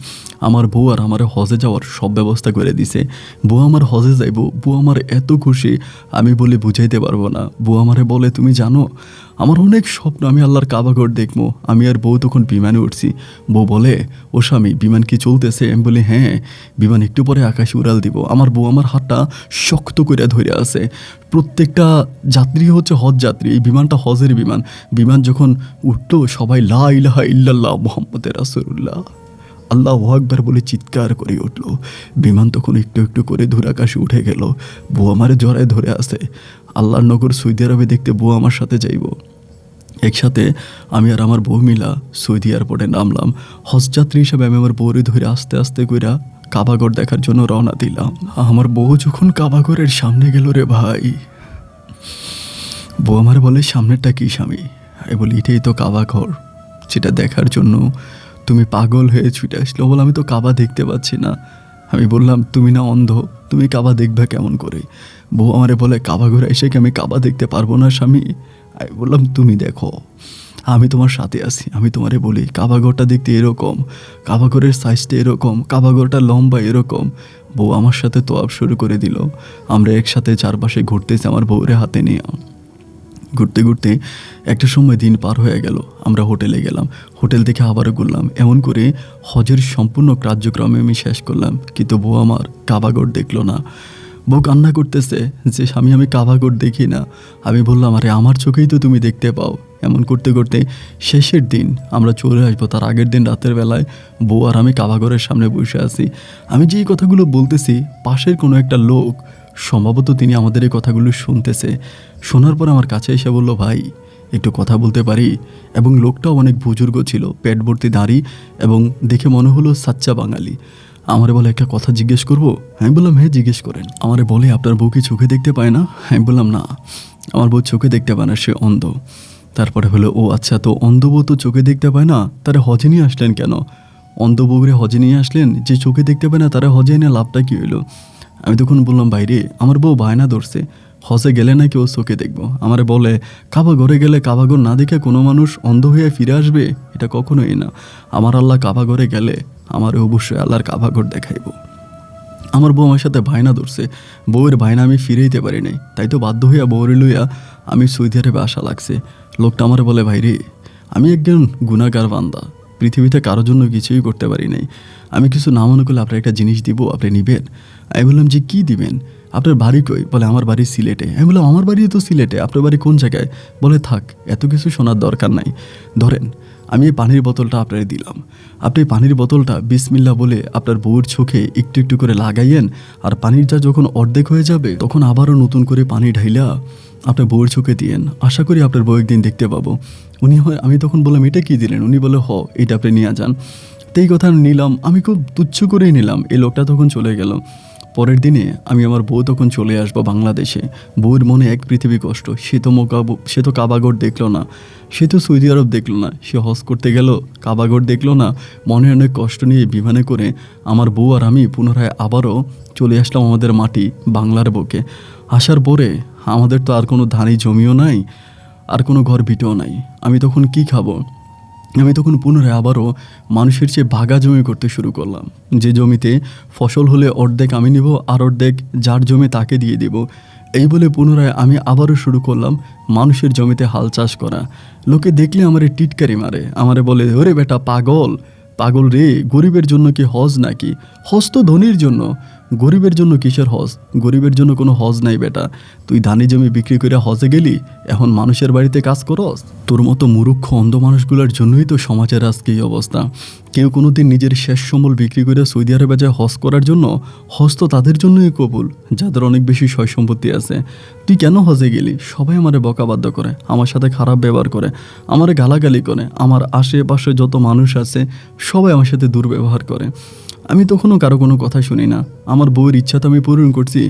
আমার বউ আর আমার হজে যাওয়ার সব ব্যবস্থা করে দিছে। বউ আমার হজে যাইব, বউ আমার এত খুশি আমি বলে বুঝাইতে পারবো না। বউ আমারে বলে, তুমি জানো আমার অনেক স্বপ্ন আমি আল্লাহর কাবাঘর দেখবো। আমি আর বউ তখন বিমানে উঠছি। বউ বলে, ও স্বামী, বিমান কি চলতেছে? আমি বলি, হ্যাঁ, বিমান একটু পরে আকাশে উড়াল দিব। আমার বউ আমার হাতটা শক্ত করে ধরে আছে। প্রত্যেকটা যাত্রী হচ্ছে হজ যাত্রী, এই বিমানটা হজের বিমান। বিমান যখন উঠলো সবাই লা ইলাহা ইল্লাল্লাহ মুহাম্মাদুর রাসূলুল্লাহ আল্লাহু আকবার বলে চিৎকার করে উঠলো। বিমান তখন একটু একটু করে দূর আকাশে উঠে গেল। বউ আমার জড়ায় ধরে আছে। আল্লাহর নগর সৌদি আরবে দেখতে বউ আমার সাথে যাইব। একসাথে আমি আর আমার বউ মিলা সৌদি এয়ারপোর্টে নামলাম। হজযাত্রী হিসাবে আমি আমার বউরে ধরে আস্তে আস্তে কইরা কাবাঘর দেখার জন্য রওনা দিলাম। আমার বউ যখন কাবাঘরের সামনে গেল রে ভাই, বউ আমার বলে, সামনেরটা কি স্বামী? আমি বলি, এটাই তো কাবাঘর, যেটা দেখার জন্য তুমি পাগল হয়ে ছুটে আসলো। বলে, আমি তো কাবা দেখতে পাচ্ছি না। আমি বললাম, তুমি না অন্ধ, তুমি কাবা দেখবে কেমন করে? বউ আমারে বলে, কাবাঘরে এসে কি আমি কাবা দেখতে পারবো না স্বামী? আমি বললাম, তুমি দেখো। আমি তোমার সাথে আছি। আমি তোমারে বলি কাবাঘরটা দেখতে এরকম, কাবাঘরের সাইজটা এরকম, কাবাঘরটা লম্বা এরকম। বউ আমার সাথে তোয়াব শুরু করে দিল। আমরা একসাথে চারপাশে ঘুরতেছি আমার বউরে হাতে নিয়ে। ঘুরতে ঘুরতে একটা সময় দিন পার হয়ে গেল। আমরা হোটেলে গেলাম, হোটেল থেকে আবারও ঘুরলাম। এমন করে হজের সম্পূর্ণ কার্যক্রমে আমি শেষ করলাম, কিন্তু বউ আমার কাবাঘর দেখলো না। বউ কান্না করতেছে যে স্বামী আমি কাবাঘর দেখি না। আমি বললাম আরে আমার চোখেই তো তুমি দেখতে পাও। এমন করতে করতে শেষের দিন আমরা চলে আসবো, তার আগের দিন রাতের বেলায় বউ আর আমি কাবাঘরের সামনে বসে আছি। আমি যেই কথাগুলো বলতেছি পাশের কোনো একটা লোক, সম্ভবত তিনি আমাদের এই কথাগুলো শুনতেছে। শোনার পর আমার কাছে এসে বলল, ভাই একটু কথা বলতে পারি? এবং লোকটাও অনেক বুজুর্গ ছিল, পেট ভর্তি দাড়ি, এবং দেখে মনে হলো সাচ্চা বাঙালি। আমারে বলে একটা কথা জিজ্ঞেস করবো? আমি বললাম হ্যাঁ জিজ্ঞেস করেন। আমারে বলে আপনার বউ কি চোখে দেখতে পায় না? আমি বললাম না, আমার বউ চোখে দেখতে পায় না, সে অন্ধ। তারপরে হলো ও আচ্ছা, তো অন্ধ বউ তো চোখে দেখতে পায় না, তারা হজে নিয়ে আসলেন কেন? অন্ধ বউরে হজে নিয়ে আসলেন, যে চোখে দেখতে পায় না তারা হজে এনে লাভটা কী হইলো? আমি তখন বললাম বাইরে আমার বউ বায়না ধরছে হজে গেলে নাকি ও চোখে দেখবো। আমারে বলে কাবাঘরে গেলে কাবাঘর না দেখে কোনো মানুষ অন্ধ হয়ে ফিরে আসবে? এটা কখনোই না। আমার আল্লাহ কাবাঘরে গেলে আমার অবশ্যই আল্লাহর কাবাঘর দেখাইব। আমার বউ আমার সাথে বায়না ধরছে, বউয়ের বায়না আমি ফিরেইতে পারি নাই, তাই তো বাধ্য হইয়া বউরে লইয়া আমি সৌদি আরবে আসা লাগছে। লোকটা আমার বলে ভাইরে আমি একজন গুনাহগার বান্দা, পৃথিবীতে কারোর জন্য কিছুই করতে পারি নাই। আমি কিছু না মনে করলে আপনার একটা জিনিস দিব, আপনি নিবেন? আমি বললাম যে কী দিবেন? আপনার বাড়ি কই? বলে আমার বাড়ি সিলেটে। আমি বললাম আমার বাড়িও তো সিলেটে, আপনার বাড়ি কোন জায়গায়? বলে থাক এত কিছু শোনার দরকার নাই, ধরেন আমি এই পানির বোতলটা আপনারে দিলাম। আপনি পানির বোতলটা বিসমিল্লাহ বলে আপনার বউয়ের চোখে একটু একটু করে লাগাইয়েন, আর পানিটা যখন অর্ধেক হয়ে যাবে তখন আবারও নতুন করে পানি ঢাইলা আপনার বউয়ের চোখে দিয়েন। আশা করি আপনার বউ একদিন দেখতে পাবো। আমি তখন বললাম এটা কী দিলেন? উনি বলে এটা আপনি নিয়ে যান। তো এই কথা নিলাম, আমি খুব তুচ্ছ করেই নিলাম। এই লোকটা তখন চলে গেল। পরের দিনে আমি আমার বউ তখন চলে আসবো বাংলাদেশে। বউয়ের মনে এক পৃথিবী কষ্ট। সে তো কাবাঘর দেখলো না, সে তো সৌদি আরব দেখলো না, সে হজ করতে গেল কাবাঘর দেখলো না। মনে অনেক কষ্ট নিয়ে বিমানে করে আমার বউ আর আমি পুনরায় আবারও চলে আসলাম আমাদের মাটি বাংলার বুকে। আসার পরে আমাদের তো আর কোনো ধানি জমিও নাই, আর কোনো ঘর ভিটেও নাই। আমি তখন কি খাবো? আমি তখন পুনরায় আবারও মানুষের চেয়ে ভাগা জমি করতে শুরু করলাম। যে জমিতে ফসল হলে অর্ধেক আমি নিব, আর অর্ধেক যার জমি তাকে দিয়ে দিব। এই বলে পুনরায় আমি আবারও শুরু করলাম মানুষের জমিতে হাল চাষ করা। লোকে দেখলে আমারে টিটকারি মারে, আমারে বলে ওরে বেটা পাগল, পাগল রে, গরিবের জন্য কি হজ নাকি? হজ তো ধনীর জন্য, গরিবের জন্য কিসের হজ? গরিবের জন্য কোনো হজ নাই বেটা। তুই ধানি জমি বিক্রি করে হজে গেলি, এখন মানুষের বাড়িতে কাজ করস? তোর মতো মূর্খ অন্ধ মানুষগুলোর জন্যই তো সমাজের আজকে এই অবস্থা। কেউ কোনোদিন নিজের শেষ সম্বল বিক্রি করে সৌদি আরবে যায় হজ করার জন্য। হজ তো তাদের জন্যই কবুল যাদের অনেক বেশি সয় সম্পত্তি আছে। তুই কেন হজে গেলি? সবাই আমারে বকাবাদ্য করে, আমার সাথে খারাপ ব্যবহার করে, আমারে গালাগালি করে। আমার আশেপাশে যত মানুষ আছে সবাই আমার সাথে দুর্ব্যবহার করে। আমি তখনও কারো কোনো কথা শুনি না। আমার বউয়ের ইচ্ছা তো আমি পূরণ করছি।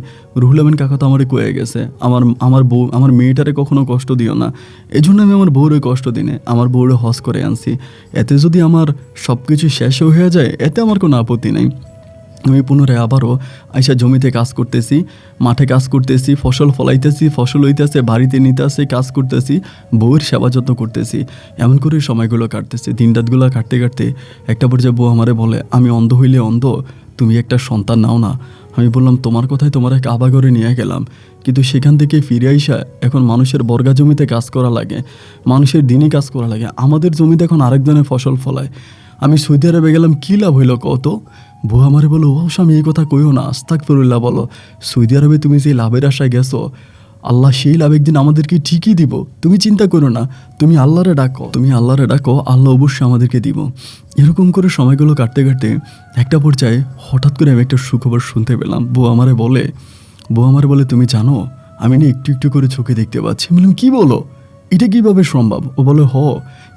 রুহুল আমিন কাকা তো আমারে কয়ে গেছে, আমার মেয়েটারে কখনো কষ্ট দিও না। এই জন্য আমি আমার বউরে কষ্ট দিনে আমার বউরে হজ করে আনছি। এতে যদি আমার সব কিছু শেষ হয়ে যায় এতে আমার কোনো আপত্তি নেই। আমি পুনরায় আবারও আইসা জমিতে কাজ করতেছি, মাঠে কাজ করতেছি, ফসল ফলাইতেছি, ফসল হইতেছে, বাড়িতে নিতে আসে, কাজ করতেছি, বউয়ের সেবা যত্ন করতেছি। এমন করে সময়গুলো কাটতেছে। দিন রাতগুলো কাটতে কাটতে একটা পর্যায়ে বউ আমারে বলে আমি অন্ধ হইলে অন্ধ, তুমি একটা সন্তান নাও না। আমি বললাম তোমার কথায় তোমার এক কাবাঘরে নিয়ে গেলাম, কিন্তু সেখান থেকে ফিরে আইসা এখন মানুষের বর্গা জমিতে কাজ করা লাগে, মানুষের দিনই কাজ করা লাগে। আমাদের জমিতে এখন আরেকজনের ফসল ফলায়। আমি সৌদি আরবে গেলাম, কী লাভ হইল কত? বউ আমারে বলো ও স্বামী এই কথা কইও না, আস্তাগফিরুল্লাহ বলো। সৌদি আরবে তুমি যে লাভের আশায় গেছো, আল্লাহ সেই লাভ একদিন আমাদেরকে ঠিকই দিব। তুমি চিন্তা করো না, তুমি আল্লাহরে ডাকো, আল্লাহ অবশ্যই আমাদেরকে দিব। এরকম করে সময়গুলো কাটতে কাটতে একটা পর্যায়ে হঠাৎ করে আমি একটা সুখবর শুনতে পেলাম। বউ আমারে বলে তুমি জানো আমি না একটু একটু করে চোখে দেখতে পাচ্ছি। বললাম কী বলো, এটা কীভাবে সম্ভব? ও বলে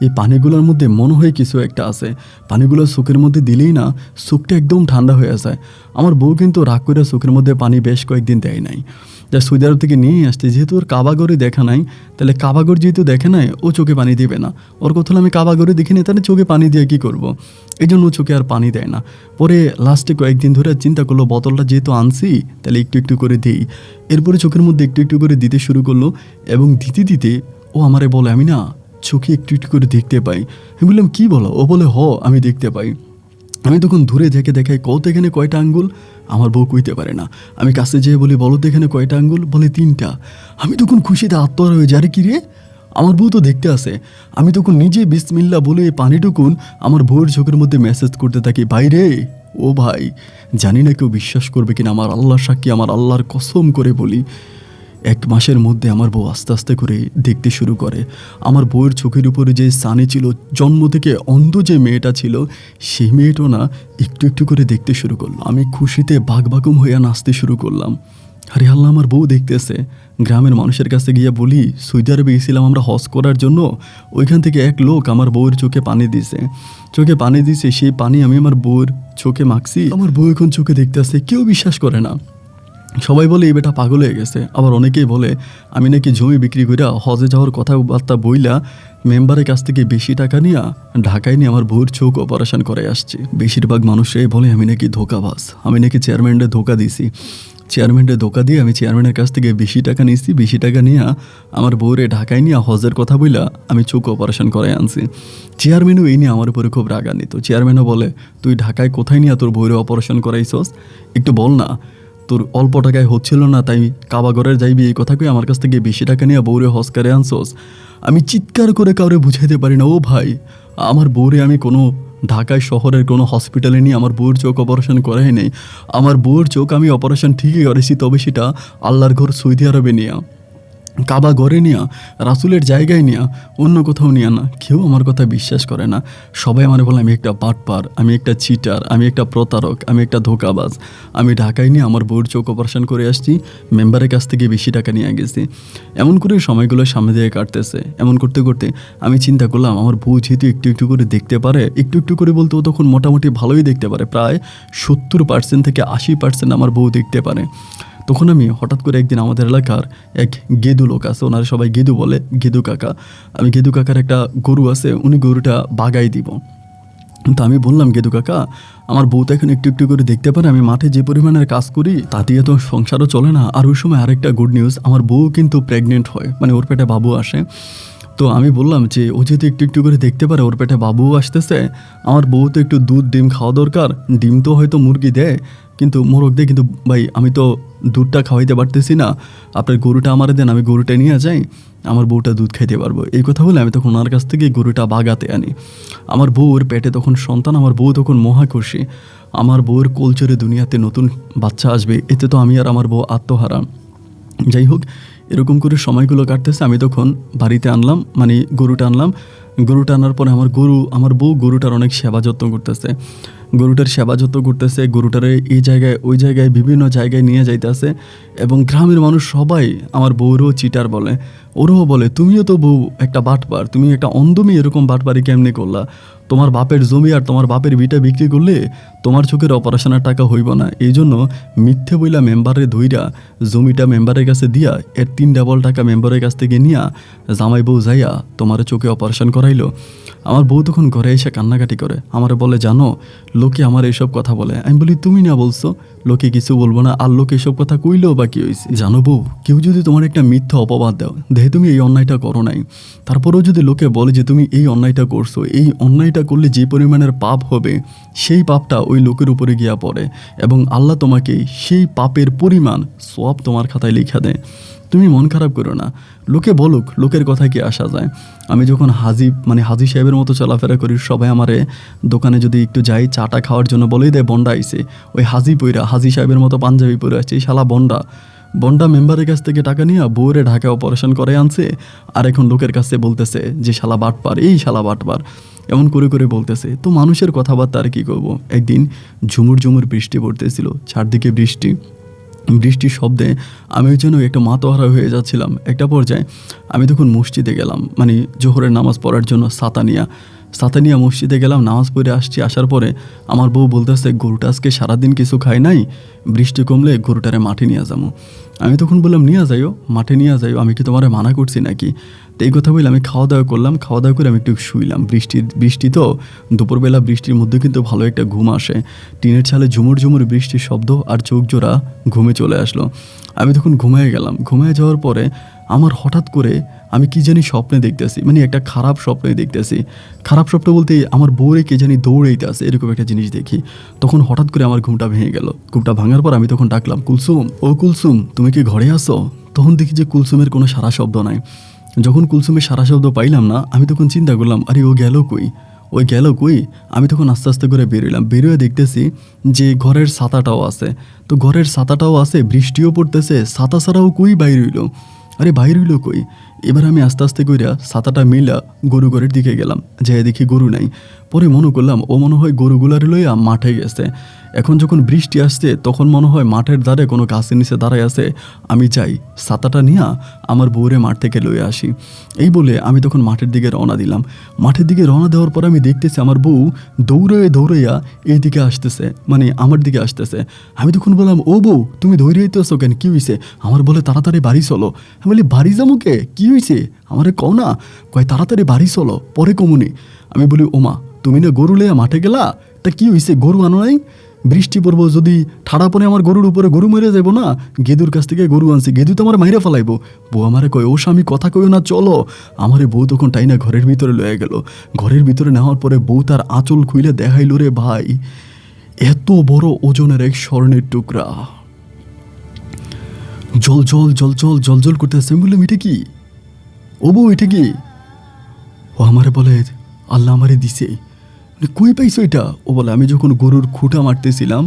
এই পানিগুলোর মধ্যে মনে হয় কিছু একটা আছে। পানিগুলো চোখের মধ্যে দিলেই না চোখটা একদম ঠান্ডা হয়ে যায়। আমার বউ কিন্তু রাগ করে চোখের মধ্যে পানি বেশ কয়েকদিন দেয় নাই। যা সৌদি আরব থেকে নিয়ে আসছে, যেহেতু ওর কাবাঘরে দেখা নাই, তাহলে কাবাঘর যেহেতু দেখে নাই ও চোখে পানি দেবে না। ওর কথা হলো আমি কাবাঘরে দেখিনি, তাহলে চোখে পানি দিয়ে কী করবো? এই জন্য চোখে আর পানি দেয় না। পরে লাস্টে কয়েকদিন ধরে চিন্তা করলো বোতলটা যেহেতু আনছি তাহলে একটু একটু করে দিই। এরপরে চোখের মধ্যে একটু একটু করে দিতে শুরু করলো, এবং দিতে দিতে ও আমারে বলে আমি না চোখে একটু একটু করে দেখতে পাই। আমি বললাম কী বলো? ও বলে আমি দেখতে পাই। আমি তখন দূরে থেকে দেখাই কত এখানে কয়টা আঙ্গুল? আমার বউ কইতে পারে না। আমি কাছে যেয়ে বলি বলো তো এখানে কয়টা আঙ্গুল? বলে 3টা। আমি তখন খুশিতে আত্মহারা হয়ে যাই, আরে কি রে, আমার বউ তো দেখতে আসে। আমি তখন নিজে বিসমিল্লা বলে পানিটুকুন আমার বউয়ের চোখের মধ্যে মেসেজ করতে থাকি, ভাই রে, ও ভাই, জানি না কেউ বিশ্বাস করবে কিনা, আমার আল্লাহর সাক্ষী, আমার আল্লাহর কসম করে বলি, 1 মাসের মধ্যে আমার বউ আস্তে আস্তে করে দেখতে শুরু করে। আমার বউয়ের চোখের উপরে যে সানি ছিল, জন্ম থেকে অন্ধ যে মেয়েটা ছিল, সেই মেয়েটাও না একটু একটু করে দেখতে শুরু করলো। আমি খুশিতে বাকবাকুম হইয়া নাচতে শুরু করলাম। আরে আল্লাহ, আমার বউ দেখতেছে। গ্রামের মানুষের কাছে গিয়ে বলি, সৌদি আরবে গেছিলাম আমরা হজ করার জন্য, ওইখান থেকে এক লোক আমার বউয়ের চোখে পানি দিছে। চোখে পানি দিছে, সেই পানি আমি আমার বউয়ের চোখে মাখছি, আমার বউ এখন চোখে দেখতেছে। কেউ বিশ্বাস করে না, সবাই বলে এই বেটা পাগল হয়ে গেছে। আবার অনেকেই বলে আমি নাকি জমি বিক্রি কইরা হজে যাওয়ার কথাবার্তা বইলা মেম্বারের কাছ থেকে বেশি টাকা নিয়ে ঢাকায় নিয়ে আমার বউর চোখ অপারেশন করে আসছে। বেশিরভাগ মানুষরাই বলে আমি নাকি ধোকাবাজ, আমি নাকি চেয়ারম্যানরে ধোকা দিছি। চেয়ারম্যানরে ধোকা দিয়ে আমি চেয়ারম্যানের কাছ থেকে বেশি টাকা নিয়েছি, বেশি টাকা নিয়ে আমার বউরে ঢাকায় নিয়ে হজের কথা বইলা আমি চোখ অপারেশন করে আনছি। চেয়ারম্যানও এই নিয়ে আমার উপরে খুব রাগান্বিত। চেয়ারম্যানও বলে, তুই ঢাকায় কোথায় নিয়ে তোর বউরে অপারেশন করাইছস, একটু বল না, তোর অল্প টাকায় হচ্ছিল না তাই কাবাগরের যাইবি এই কথা কই আমার কাছ থেকে বেশি টাকা নিয়ে বউরে হজ করে আনছোস। আমি চিৎকার করে কাউরে বুঝাইতে পারি না, ও ভাই, আমার বউরে আমি কোনো ঢাকায় শহরের কোনো হসপিটালে নিয়ে আমার বউর চোখ অপারেশন করাই নেই। আমার বউর চোখ আমি অপারেশন ঠিকই করেছি, তবে সেটা আল্লাহর ঘর সৌদি আরবে নিয়ে, কাবা ঘরে নিয়া, রাসুলের জায়গায় নিয়া, অন্য কোথাও নিয়া না। কেউ আমার কথা বিশ্বাস করে না। সবাই আমার বলে আমি একটা বাটপার, আমি একটা চিটার, আমি একটা প্রতারক, আমি একটা ধোকাবাজ। আমি ঢাকায় নিয়ে আমার বউর চোখ অপারেশন করে আসছি, মেম্বারের কাছ থেকে বেশি টাকা নিয়ে গেছি। এমন করে সময়গুলো সামনে দিয়ে কাটতেছে। এমন করতে করতে আমি চিন্তা করলাম, আমার বউ যেহেতু একটু একটু করে দেখতে পারে, একটু একটু করে বলতে ও তখন মোটামুটি ভালোই দেখতে পারে, প্রায় 70% থেকে 80% আমার বউ দেখতে পারে। তখন আমি হঠাৎ করে একদিন আমাদের এলাকার এক গেদু লোক আছে, ওনারা সবাই গেদু বলে, গেদু কাকা। আমি গেদু কাকার একটা গরু আছে, উনি গরুটা বাগাই দিব। তো আমি বললাম, গেদু কাকা, আমার বউ তো এখন একটু একটু করে দেখতে পারে, আমি মাঠে যে পরিমাণের কাজ করি তা দিয়ে তো সংসারও চলে না। আর ওই সময় আরেকটা গুড নিউজ, আমার বউ কিন্তু প্রেগনেন্ট হয়, মানে ওর পেটে বাবু আসে। তো আমি বললাম যে ও যেহেতু একটু একটু করে দেখতে পারে, ওর পেটে বাবুও আসতেছে, আমার বউ তো একটু দুধ ডিম খাওয়া দরকার। ডিম তো হয়তো মুরগি দেয়, কিন্তু মোরগ দেয়, কিন্তু ভাই আমি তো দুধটা খাওয়াইতে পারতেছি না, আপনার গরুটা আমার দেন, আমি গরুটা নিয়ে যাই, আমার বউটা দুধ খাইতে পারবো। এই কথা বলে আমি তখন ওনার কাছ থেকে গরুটা বাগাতে আনি। আমার বউর পেটে তখন সন্তান, আমার বউ তখন মহা খুশি। আমার বউর কোলচরে দুনিয়াতে নতুন বাচ্চা আসবে, এতে তো আমি আর আমার বউ আত্মহারা। যাই হোক, এরকম করে সময়গুলো কাটতেছে। আমি তখন বাড়িতে আনলাম, মানে গরুটা আনলাম। গরুটা আনার পরে আমার বউ গরুটার অনেক সেবা যত্ন করতেছে, গরুটার সেবা যত্ন করতেছে, গরুটারে এই জায়গায় ওই জায়গায় বিভিন্ন জায়গায় নিয়ে যাইতেছে। এবং গ্রামের মানুষ সবাই আমার বউরও চিটার বলে, ওরাও বলে তুমিও তো বউ একটা বাটপার, তুমি একটা অন্ধমি, এরকম বাটপারি কেমনে করলা? তোমার বাপের জমি আর তোমার বাপের বিটা বিক্রি করলে তোমার চোখের অপারেশনের টাকা হইব না, এই জন্য মিথ্যে বইলা মেম্বারে ধইরা জমিটা মেম্বারের কাছে দিয়া এর 3 ডাবল টাকা মেম্বারের কাছ থেকে নিয়া জামাই বউ যাইয়া তোমার চোখে অপারেশন করাইলো। আমার বউ তখন ঘরে এসে কান্নাকাটি করে, আমারে বলে, জানো লোকে আমার এইসব কথা বলে। আমি বলি, তুমি না বলছো লোকে কিছু বলবো না, আর লোকে এসব কথা কইলেও বা কি হয়েছে? জানো বউ, কেউ যদি তোমার একটা মিথ্যা অপবাদ দাও, দেখে তুমি এই অন্যায়টা করো নাই, তারপরেও যদি লোকে বলে যে তুমি এই অন্যায়টা করছো, এই অন্যায়টা করলে যে পরিমাণের পাপ হবে, সেই পাপটা ওই লোকের উপরে গিয়া পড়ে এবং আল্লাহ তোমাকে সেই পাপের পরিমাণ সওয়াব তোমার খাতায় লিখা দেয়। তুমি মন খারাপ করো না, লোকে বলুক, লোকের কথা কি আসা যায়। আমি যখন হাজি সাহেবের মতো চলাফেরা করি, সবাই আমারে দোকানে যদি একটু যাই চাটা খাওয়ার জন্য বলেই দেয় বন্ডা আইছে, ওই হাজি সাহেবের মতো পাঞ্জাবি পরে আছে, এই শালা বন্ডা মেম্বারের কাছ থেকে টাকা নিয়ে বউরে ঢাকায় অপারেশন করে আনছে, আর এখন লোকের কাছে বলতেছে যে শালা বাটপার, এই শালা বাটপার, এমন করে করে বলতেছে। তো মানুষের কথাবার্তা আর কী করবো। একদিন ঝুমুর ঝুমুর বৃষ্টি পড়তেছিল, চারদিকে বৃষ্টির শব্দে আমি যেন একটু মাতোহারা হয়ে যাচ্ছিলাম। একটা পর্যায়ে আমি তখন মসজিদে গেলাম, মানে জোহরের নামাজ পড়ার জন্য ছাতা নিয়ে মসজিদে গেলাম, নামাজ পড়ে আসার পরে আমার বউ বলতেছে, গরুটা আজকে সারাদিন কিছু খায় নাই, বৃষ্টি কমলে গরুটারে মাঠে নিয়ে যাবো। আমি তখন বললাম, মাঠে নিয়ে যাইও, আমি কি তোমারে মানা করছি নাকি? তো এই কথা বলে আমি খাওয়া দাওয়া করলাম, খাওয়া দাওয়া করে আমি একটু শুইলাম। বৃষ্টি তো দুপুরবেলা, বৃষ্টির মধ্যে কিন্তু ভালো একটা ঘুম আসে। টিনের ছালে ঝুমুর ঝুমুর বৃষ্টির শব্দ আর চোখ জোড়া ঘুমে চলে আসলো। আমি তখন ঘুমিয়ে গেলাম। ঘুমিয়ে যাওয়ার পরে আমার হঠাৎ করে আমি কি জানি স্বপ্নে দেখতেছি, মানে একটা খারাপ স্বপ্নে দেখতেছি। খারাপ স্বপ্ন বলতে আমার বউরে কে জানি দৌড়াইতে আছে, এরকম একটা জিনিস দেখি। তখন হঠাৎ করে আমার ঘুমটা ভেঙে গেল। ঘুমটা ভাঙার পর আমি তখন ডাকলাম, কুলসুম, ও কুলসুম, তুমি কি ঘরে আসো? তখন দেখি যে কুলসুমের কোনো সারা শব্দ নাই। যখন কুলসুমের সারা শব্দ পাইলাম না, আমি তখন চিন্তা করলাম, আরে ও গেল কই, ওই গেল কই। আমি তখন আস্তে আস্তে করে বেরোলাম। বেরোয় দেখতেছি যে ঘরের ছাতাটাও আছে। তো ঘরের ছাতাটাও আছে, বৃষ্টিও পড়তেছে, ছাতা ছাড়াও কই বাইর হইল। আরে বাইর হইল কই। এবার আমি আস্তে আস্তে কইরা ছাতাটা মিলা গরু ঘরের দিকে গেলাম, যাই দেখি গরু নাই। পরে মনে করলাম ও মনে হয় গরুগুলার লইয়া মাঠে গেছে। এখন যখন বৃষ্টি আসছে তখন মনে হয় মাঠের ধারে কোনো গাছের নিচে দাঁড়ায় আছে। আমি যাই ছাতাটা নিয়ে আমার বউরে মাঠ থেকে লইয়া আসি। এই বলে আমি তখন মাঠের দিকে রওনা দিলাম। মাঠের দিকে রওনা দেওয়ার পর আমি দেখতেছি আমার বউ দৌড়াইয়া এই দিকে আসতেছে, মানে আমার দিকে আসতেছে। আমি তখন বললাম, ও বউ, তুমি দৌড়াইতেছো কেন, কি হয়েছে? আমার বলে, তাড়াতাড়ি বাড়ি চলো। আমি বলি, বাড়ি যাবো কে, কি হয়েছে? আমারে কও না। কয়, তাড়াতাড়ি বাড়ি চলো, পরে কমুনি। আমি বলি, ওমা, তুমি না গরু লইয়া মাঠে গেলা, তা কি হয়েছে, গরু আনো নাই? বৃষ্টি পড়বো, যদি ঠাড়া পরে আমার গরুর উপরে গরু মেরে যাবো না। গেদুর কাছ থেকে গরু আনছি, গেদু তো আমার মাইরা ফেলাইবো। বউ আমারে কয়, ও স্বামী, কথা কইও না, চলো। আমারে বউ তখন টাইনা ঘরের ভিতরে লয়ে গেল। ঘরের ভিতরে নেওয়ার পরে বউ তার আঁচল খুইলে দেখাইল, রে ভাই, এত বড় ওজনের এক স্বর্ণের টুকরা, জল জল জল জল জল জল করতেছে। আমি বললাম, এটা কি? ও বউ, এটা কি? ও আমারে বলে, আল্লাহ আমারে দিছে। কই পাইছো এটা? ও বলে, আমি যখন গরুর খুঁটা মারতেছিলাম,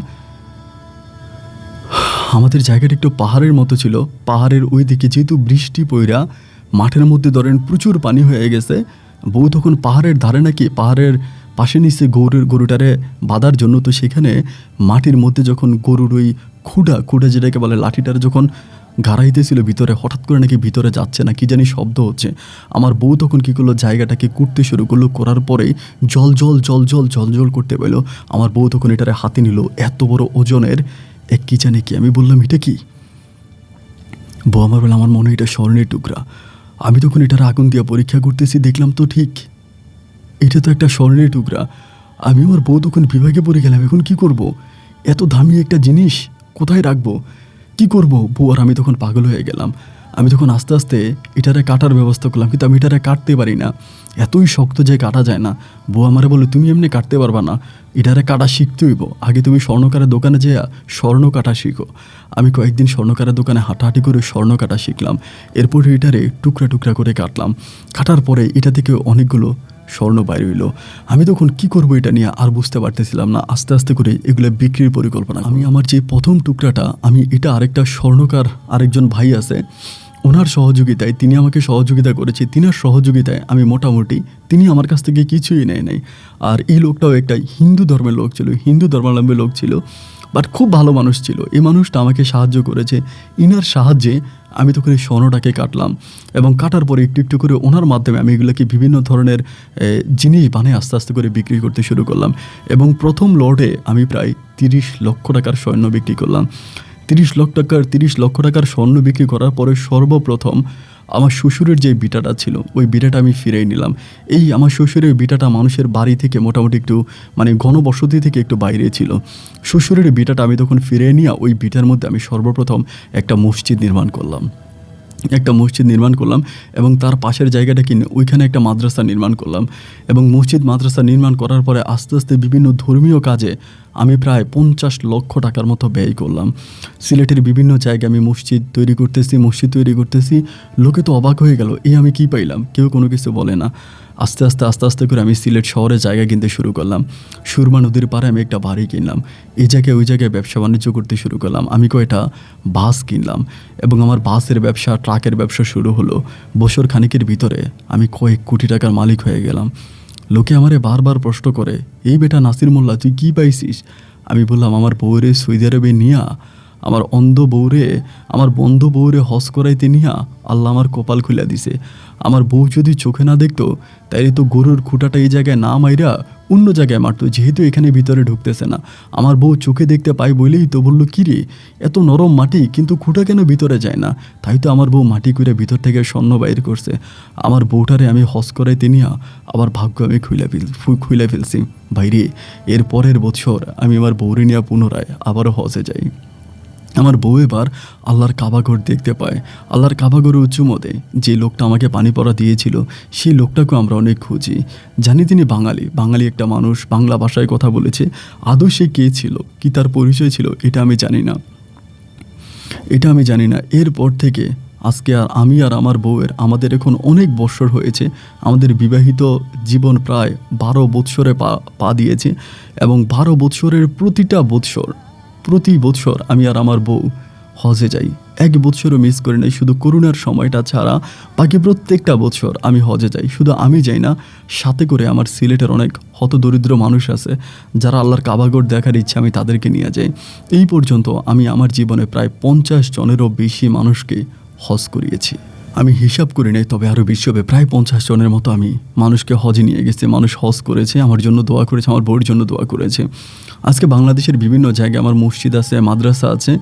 আমাদের জায়গাটা একটু পাহাড়ের মতো ছিল। পাহাড়ের ওই দিকে যেহেতু বৃষ্টি পইরা মাঠের মধ্যে ধরেন প্রচুর পানি হয়ে গেছে, বউ তখন পাহাড়ের ধারে নাকি পাহাড়ের পাশে নিচে গরুটারে বাঁধার জন্য, তো সেখানে মাটির মধ্যে যখন গরুর ওই খুঁটা যেটাকে বলে লাঠিটার যখন গাড়াইতেছিল ভিতরে, হঠাৎ করে নাকি ভিতরে যাচ্ছে না, কি জানি শব্দ হচ্ছে। আমার বউ তখন কী করলো, জায়গাটাকে কুটতে শুরু করলো। করার পরেই জল জল জল জল জল জল করতে পেলো। আমার বউ তখন এটারে হাতে নিল, এত বড় ওজনের এক কি জানি কি। আমি বললাম, এটা কি? বউ আমার বলে, আমার মনে হয় এটা স্বর্ণের টুকরা। আমি তখন এটার আগুন দিয়ে পরীক্ষা করতেছি, দেখলাম তো ঠিক, এটা তো একটা স্বর্ণের টুকরা। আমি আমার বউ তখন বিভাগে পড়ে গেলাম, এখন কি করব? এত দামি একটা জিনিস কোথায় রাখবো, কি করব? বউ আর আমি তখন পাগল হয়ে গেলাম। আমি তখন আস্তে আস্তে এটারে কাটার ব্যবস্থা করলাম, কিন্তু আমি এটারে কাটতে পারি না, এতই শক্ত যে কাটা যায় না। বউ আমারে বলে, তুমি এমনি কাটতে পারবা না, এটারে কাটা শিখতে হইব। আগে তুমি স্বর্ণকারের দোকানে যেয়া স্বর্ণ কাটা শিখো। আমি কয়েকদিন স্বর্ণকারের দোকানে হাঁটাহাঁটি করে স্বর্ণ কাটা শিখলাম। এরপর এটারে টুকরা টুকরা করে কাটলাম। কাটার পরে এটা থেকে অনেকগুলো স্বর্ণ বাইর হইল। আমি তখন কি করব এটা নিয়ে আর বুঝতে পারতেছিলাম না। আস্তে আস্তে করে এগুলো বিক্রির পরিকল্পনা। আমি আমার যে প্রথম টুকরাটা, আমি এটা আরেকটা স্বর্ণকার আরেকজন ভাই আছে, ওনার সহযোগিতায়, তিনি আমাকে সহযোগিতা করেছে, তিনার সহযোগিতায় আমি মোটামুটি, তিনি আমার কাছ থেকে কিছুই নেয় নাই। আর এই লোকটাও একটা হিন্দু ধর্মের লোক ছিল, হিন্দু ধর্মাবলম্বী লোক ছিল, বাট খুব ভালো মানুষ ছিল। এই মানুষটা আমাকে সাহায্য করেছে। ইনার সাহায্যে আমি তখন এই স্বর্ণটাকে কাটলাম, এবং কাটার পরে একটু একটু করে ওনার মাধ্যমে আমি এগুলোকে বিভিন্ন ধরনের জিনিস বানিয়ে আস্তে আস্তে করে বিক্রি করতে শুরু করলাম। এবং প্রথম লটে আমি প্রায় 30 লক্ষ টাকার স্বর্ণ বিক্রি করলাম। 30 লক্ষ টাকার স্বর্ণ বিক্রি করার পরে সর্বপ্রথম আমার শ্বশুরের যে বিটাটা ছিল, ওই বিটাটা আমি ফিরিয়ে নিলাম। এই আমার শ্বশুরের বিটাটা মানুষের বাড়ি থেকে মোটামুটি একটু, মানে ঘনবসতি থেকে একটু বাইরে ছিল। শ্বশুরের বিটাটা আমি তখন ফিরিয়ে নিয়ে ওই বিটার মধ্যে আমি সর্বপ্রথম একটা মসজিদ নির্মাণ করলাম। এবং তার পাশের জায়গাটা কিনে ওইখানে একটা মাদ্রাসা নির্মাণ করলাম। এবং মসজিদ মাদ্রাসা নির্মাণ করার পরে আস্তে আস্তে বিভিন্ন ধর্মীয় কাজে আমি প্রায় 50 লক্ষ টাকার মতো ব্যয় করলাম। সিলেটের বিভিন্ন জায়গায় আমি মসজিদ তৈরি করতেছি। লোকে তো অবাক হয়ে গেল, এই আমি কি পাইলাম, কেউ কোনো কিছু বলে না। আস্তে আস্তে করে আমি সিলেট শহরে জায়গা কিনতে শুরু করলাম। সুরমা নদীর পাড়ে আমি একটা বাড়ি কিনলাম। এই জায়গায় ওই জায়গায় ব্যবসা বাণিজ্য করতে শুরু করলাম। আমি কয়টা বাস কিনলাম, এবং আমার বাসের ব্যবসা, ট্রাকের ব্যবসা শুরু হলো। বছর খানিকের ভিতরে আমি কয়েক কোটি টাকার মালিক হয়ে গেলাম। লোকে আমারে বারবার প্রশ্ন করে, এই বেটা নাসির মোল্লা, তুই কী পাইছিস? আমি বললাম, আমার বউরে সৌদি আরবে নিয়া আমার আমার বন্ধ বউরে হজ করাইতে নিয়া আল্লাহ আমার কপাল খুলে দিছে। আমার বউ যদি চোখে না দেখতো তাইলে তো গরুর খুঁটাটা এই জায়গায় না মাইরা অন্য জায়গায় মারতো, যেহেতু এখানে ভিতরে ঢুকতেছে না। আমার বউ চোখে দেখতে পাই বলেই তো বললো, কী রে এত নরম মাটি কিন্তু খুঁটা কেন ভিতরে যায় না? তাই তো আমার বউ মাটি করে ভিতর থেকে স্বর্ণ বাইর করছে। আমার বউটারে আমি হজ করাইতে নিয়া আবার ভাগ্য আমি খুলে ফেলছি। বাইরে এর পরের বছর আমি আমার বউরে নিয়ে পুনরায় আবারও হজে যাই। আমার বউ এবার আল্লাহর কাবাঘর দেখতে পায়। আল্লাহর কাবাঘরে উঁচুমতে যে লোকটা আমাকে পানি পড়া দিয়েছিল সেই লোকটাকেও আমরা অনেক খুঁজি। জানি তিনি বাঙালি একটা মানুষ, বাংলা ভাষায় কথা বলেছে। আদৌ সে কে ছিল, কি তার পরিচয় ছিল, এটা আমি জানি না। এরপর থেকে আজকে আমি আর আমার বউয়ের আমাদের এখন অনেক বৎসর হয়েছে। আমাদের বিবাহিত জীবন প্রায় 12 বৎসরে পা দিয়েছে এবং 12 বৎসরের প্রতি বৎসর আমি আর আমার বউ হজে যাই। এক বৎসরও মিস করি নাই, শুধু করোনার সময়টা ছাড়া বাকি প্রত্যেকটা বছর আমি হজে যাই। শুধু আমি যাই না, সাথে করে আমার সিলেটের অনেক হতদরিদ্র মানুষ আছে যারা আল্লাহর কাবাঘর দেখার ইচ্ছা, আমি তাদেরকে নিয়ে যাই। এই পর্যন্ত আমি আমার জীবনে প্রায় 50 জনেরও বেশি মানুষকে হজ করিয়েছি। আমি হিসাব করি নাই, তবে আরও বেশি হবে, প্রায় 50 জনের মতো আমি মানুষকে হজে নিয়ে গেছি। মানুষ হজ করেছে, আমার জন্য দোয়া করেছে, আমার বউর জন্য দোয়া করেছে। আজকে বাংলাদেশের বিভিন্ন জায়গায় আমার মসজিদ আছে, মাদ্রাসা আছে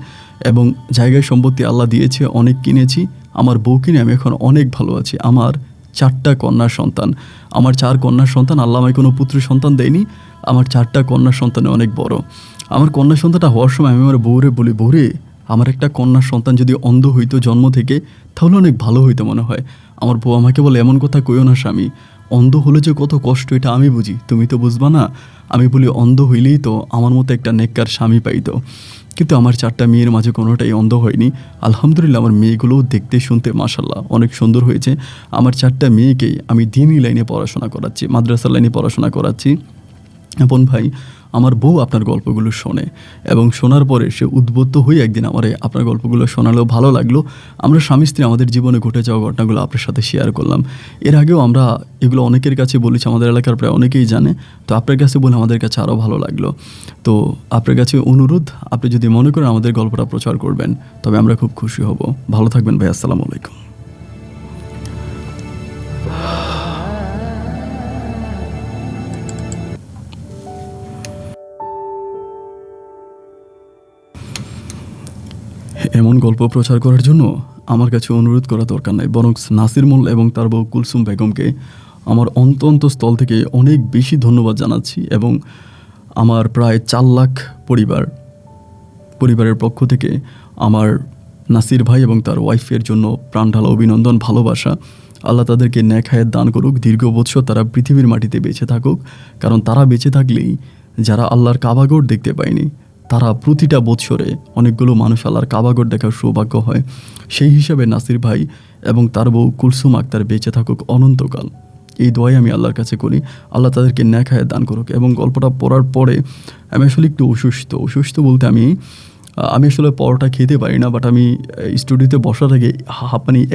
এবং জায়গায় সম্পত্তি আল্লাহ দিয়েছে, অনেক কিনেছি। আমার বউ কিনে আমি এখন অনেক ভালো আছি। আমার 4টা কন্যা সন্তান, আমার 4 কন্যা সন্তান। আল্লাহ আমায় কোনো পুত্র সন্তান দেয়নি। আমার 4টা কন্যা সন্তানে অনেক বড়। আমার কন্যা সন্তানটা হওয়ার সময় আমি আমার বউরে বলি, বউরে আমার একটা কন্যা সন্তান যদি অন্ধ হইতো জন্ম থেকে তাহলে অনেক ভালো হইতো মনে হয়। আমার বউ আমাকে বলে, এমন কথা কইও না স্বামী, অন্ধ হলে যে কত কষ্ট এটা আমি বুঝি, তুমি তো বুঝবা না। আমি বলি, অন্ধ হইলেই তো আমার মতো একটা নেককার স্বামী পাইতো। কিন্তু আমার 4টা মেয়ের মাঝে কোনোটাই অন্ধ হয়নি। আলহামদুলিল্লাহ আমার মেয়েগুলোও দেখতে শুনতে মাশাল্লাহ অনেক সুন্দর হয়েছে। আমার 4টা মেয়েকেই আমি দিনই লাইনে পড়াশোনা করাচ্ছি, মাদ্রাসা লাইনে পড়াশোনা করাচ্ছি। আপন ভাই, আমার বউ আপনার গল্পগুলো শোনে এবং শোনার পরে সে উদ্বুদ্ধ হয়ে একদিন আমারে আপনার গল্পগুলো শোনালেও ভালো লাগলো। আমরা স্বামী স্ত্রী আমাদের জীবনে ঘটে যাওয়া ঘটনাগুলো আপনার সাথে শেয়ার করলাম। এর আগেও আমরা এগুলো অনেকের কাছে বলেছি, আমাদের এলাকার প্রায় অনেকেই জানে। তো আপনার কাছে বলে আমাদের কাছে আরও ভালো লাগলো। তো আপনার কাছে অনুরোধ, আপনি যদি মনে করেন আমাদের গল্পটা প্রচার করবেন তবে আমরা খুব খুশি হব। ভালো থাকবেন ভাই, আসসালামু আলাইকুম। এমন গল্প প্রচার করার জন্য আমার কাছে অনুরোধ করা দরকার নাই, বরং নাসির মোল্লা এবং তার বউ কুলসুম বেগমকে আমার অন্তঃস্থল থেকে অনেক বেশি ধন্যবাদ জানাচ্ছি এবং আমার প্রায় 4 লাখ পরিবারের পক্ষ থেকে আমার নাসির ভাই এবং তার ওয়াইফের জন্য প্রাণঢালা অভিনন্দন, ভালোবাসা। আল্লাহ তাদেরকে নেক হায়াত দান করুক, দীর্ঘ বৎসর তারা পৃথিবীর মাটিতে বেঁচে থাকুক। কারণ তারা বেঁচে থাকলেই যারা আল্লাহর কাবাঘর দেখতে পায়নি তারা প্রতিটা বৎসরে অনেকগুলো মানুষ আল্লাহর কাবাঘর দেখার সৌভাগ্য হয়। সেই হিসাবে নাসির ভাই এবং তার বউ কুলসুম আক্তার বেঁচে থাকুক অনন্তকাল, এই দোয়াই আমি আল্লাহর কাছে করি। আল্লাহ তাদেরকে নেক হায়াত দান করুক। এবং গল্পটা পড়ার পরে আমি আসলে একটু অসুস্থ বলতে আমি আসলে পরোটা খেতে পারি না, বাট আমি স্টুডিওতে বসার আগে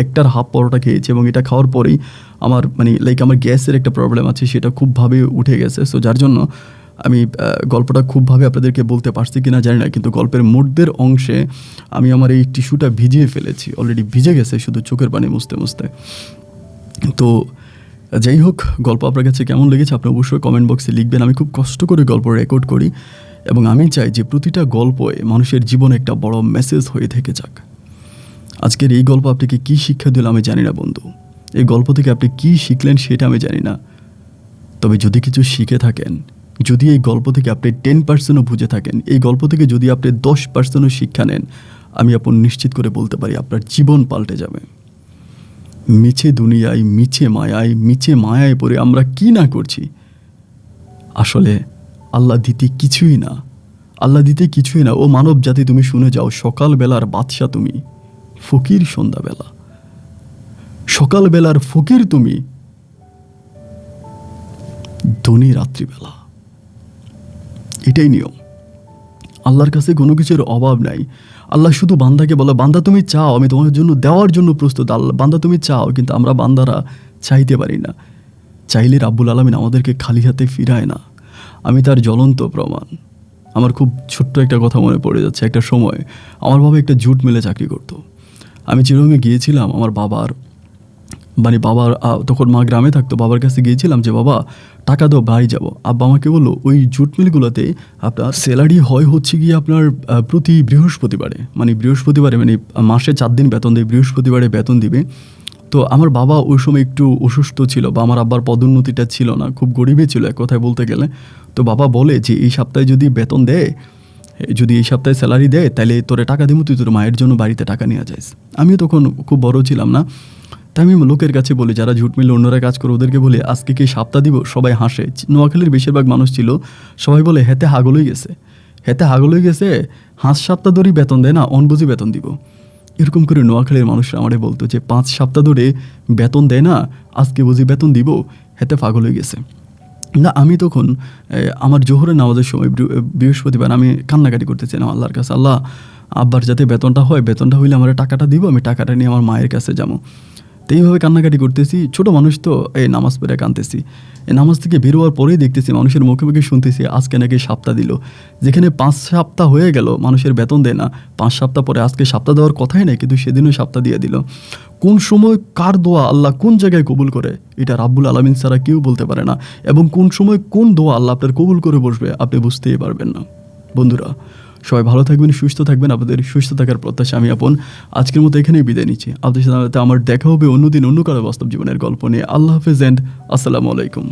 একটার হাফ পরোটা খেয়েছি এবং এটা খাওয়ার পরেই আমার আমার গ্যাসের একটা প্রবলেম আছে, সেটা খুবভাবে উঠে গেছে। সো যার জন্য আমি গল্পটা খুবভাবে আপনাদেরকে বলতে পারছি কিনা জানি না, কিন্তু গল্পের মধ্যের অংশে আমি আমার এই টিস্যুটা ভিজিয়ে ফেলেছি, অলরেডি ভিজে গেছে শুধু চোখের পানি মুছতে। তো যাই হোক, গল্প আপনার কাছে কেমন লেগেছে আপনি অবশ্যই কমেন্ট বক্সে লিখবেন। আমি খুব কষ্ট করে গল্প রেকর্ড করি এবং আমি চাই যে প্রতিটা গল্পে মানুষের জীবনে একটা বড় মেসেজ হয়ে থেকে যাক। আজকের এই গল্প আপনাকে কী শিক্ষা দিল আমি জানি না বন্ধু, এই গল্প থেকে আপনি কী শিখলেন সেটা আমি জানি না। তবে যদি কিছু শিখে থাকেন, যদি এই গল্প থেকে আপনি 10%ও বুঝে থাকেন, এই গল্প থেকে যদি আপনি 10%ও শিক্ষা নেন, আমি আপনি নিশ্চিত করে বলতে পারি আপনার জীবন পাল্টে যাবে। মিছে দুনিয়ায়, মিছে মায়ায় পড়ে আমরা কি না করছি। আসলে আল্লাহ দিতে কিছুই না। ও মানব জাতি, তুমি শুনে যাও, সকালবেলার বাদশা তুমি, ফকির সন্ধ্যাবেলা। সকালবেলার ফকির তুমি, ধনী রাত্রিবেলা। এটাই নিয়ম। আল্লাহর কাছে কোনো কিছুর অভাব নাই। আল্লাহ শুধু বান্দাকে বলে, বান্দা তুমি চাও, আমি তোমার জন্য দেওয়ার জন্য প্রস্তুত। আল্লাহ, বান্দা তুমি চাও, কিন্তু আমরা বান্দারা চাইতে পারি না। চাইলে রাব্বুল আলামিন আমাদেরকে খালি হাতে ফিরায় না। আমি তার জ্বলন্ত প্রমাণ। আমার খুব ছোট্ট একটা কথা মনে পড়ে যাচ্ছে। একটা সময় আমার বাবা একটা জুট মিলে চাকরি করতো। আমি চিরঙে গিয়েছিলাম আমার বাবার, মানে বাবার তখন মা গ্রামে থাকতো, বাবার কাছে গিয়েছিলাম যে বাবা টাকা দাও বাড়ি যাব। আব্বা আমাকে বললো ওই জুট মিলগুলোতে আপনার স্যালারি হয় হচ্ছে গিয়ে আপনার প্রতি বৃহস্পতিবারে, মানে মাসে 4 দিন বেতন দেয়, বৃহস্পতিবারে বেতন দিবে। তো আমার বাবা ওই সময় একটু অসুস্থ ছিল, বা আমার আব্বার পদোন্নতিটা ছিল না, খুব গরিবই ছিল এক কথায় বলতে গেলে। তো বাবা বলে যে এই সপ্তাহে যদি বেতন দেয়, যদি এই সপ্তাহে স্যালারি দেয়, তাহলে তোরে টাকা দিব, তুই তোর মায়ের জন্য বাড়িতে টাকা নিয়ে যাস। আমিও তখন খুব বড় ছিলাম না, তাই আমি লোকের কাছে বলি, যারা ঝুট মিলে অন্যরা কাজ করে ওদেরকে বলি আজকে কি সপ্তাহ দিব? সবাই হাসে। নোয়াখালীর বেশিরভাগ মানুষ ছিল, সবাই বলে হেতে হাগল হয়ে গেছে, হাঁস সপ্তাহ ধরেই বেতন দেয় না, অনবুঝি বেতন দিব। এরকম করে নোয়াখালীর মানুষরা আমারে বলতো যে 5 সপ্তাহ ধরে বেতন দেয় না, আজকে বুঝি বেতন দিব, হেতে পাগল হয়ে গেছে। না, আমি তখন আমার জোহরের নামাজের সময় বৃহস্পতিবার আমি কান্নাকাটি করতেছিলাম আল্লাহর কাছে, আল্লাহ আব্বার যাতে বেতনটা হয়, বেতনটা হইলে আমার টাকাটা দিব, আমি টাকাটা নিয়ে আমার মায়ের কাছে যাবো। তো এইভাবে কান্নাকাটি করতেছি, ছোটো মানুষ তো, এই নামাজ পড়ে কাঁদতেছি। এই নামাজ থেকে বেরোয়ার পরেই দেখতেছি মানুষের মুখে মুখে শুনতেছি আজকে নাকি সপ্তাহ দিল। যেখানে 5 সপ্তাহ হয়ে গেল মানুষের বেতন দেয় না, 5 সপ্তাহ পরে আজকে সপ্তাহ দেওয়ার কথাই নেই, কিন্তু সেদিনও সপ্তাহ দিয়ে দিল। কোন সময় কার দোয়া আল্লাহ কোন জায়গায় কবুল করে এটা রাব্বুল আলামিন ছাড়া কেউ বলতে পারে না, এবং কোন সময় কোন দোয়া আল্লাহ আপনার কবুল করে বসবে আপনি বুঝতেই পারবেন না। বন্ধুরা, সবাই ভালো থাকবেন, সুস্থ থাকবেন। আপনাদের সুস্থ থাকার প্রত্যাশা আমি আপন আজকের মতো এখানেই বিদায় নিচ্ছি। আপনাদের সাথে আমার দেখা হবে অন্যদিন অন্য কারো বাস্তব জীবনের গল্প নিয়ে। আল্লাহ হাফেজ অ্যান্ড আসসালামু আলাইকুম।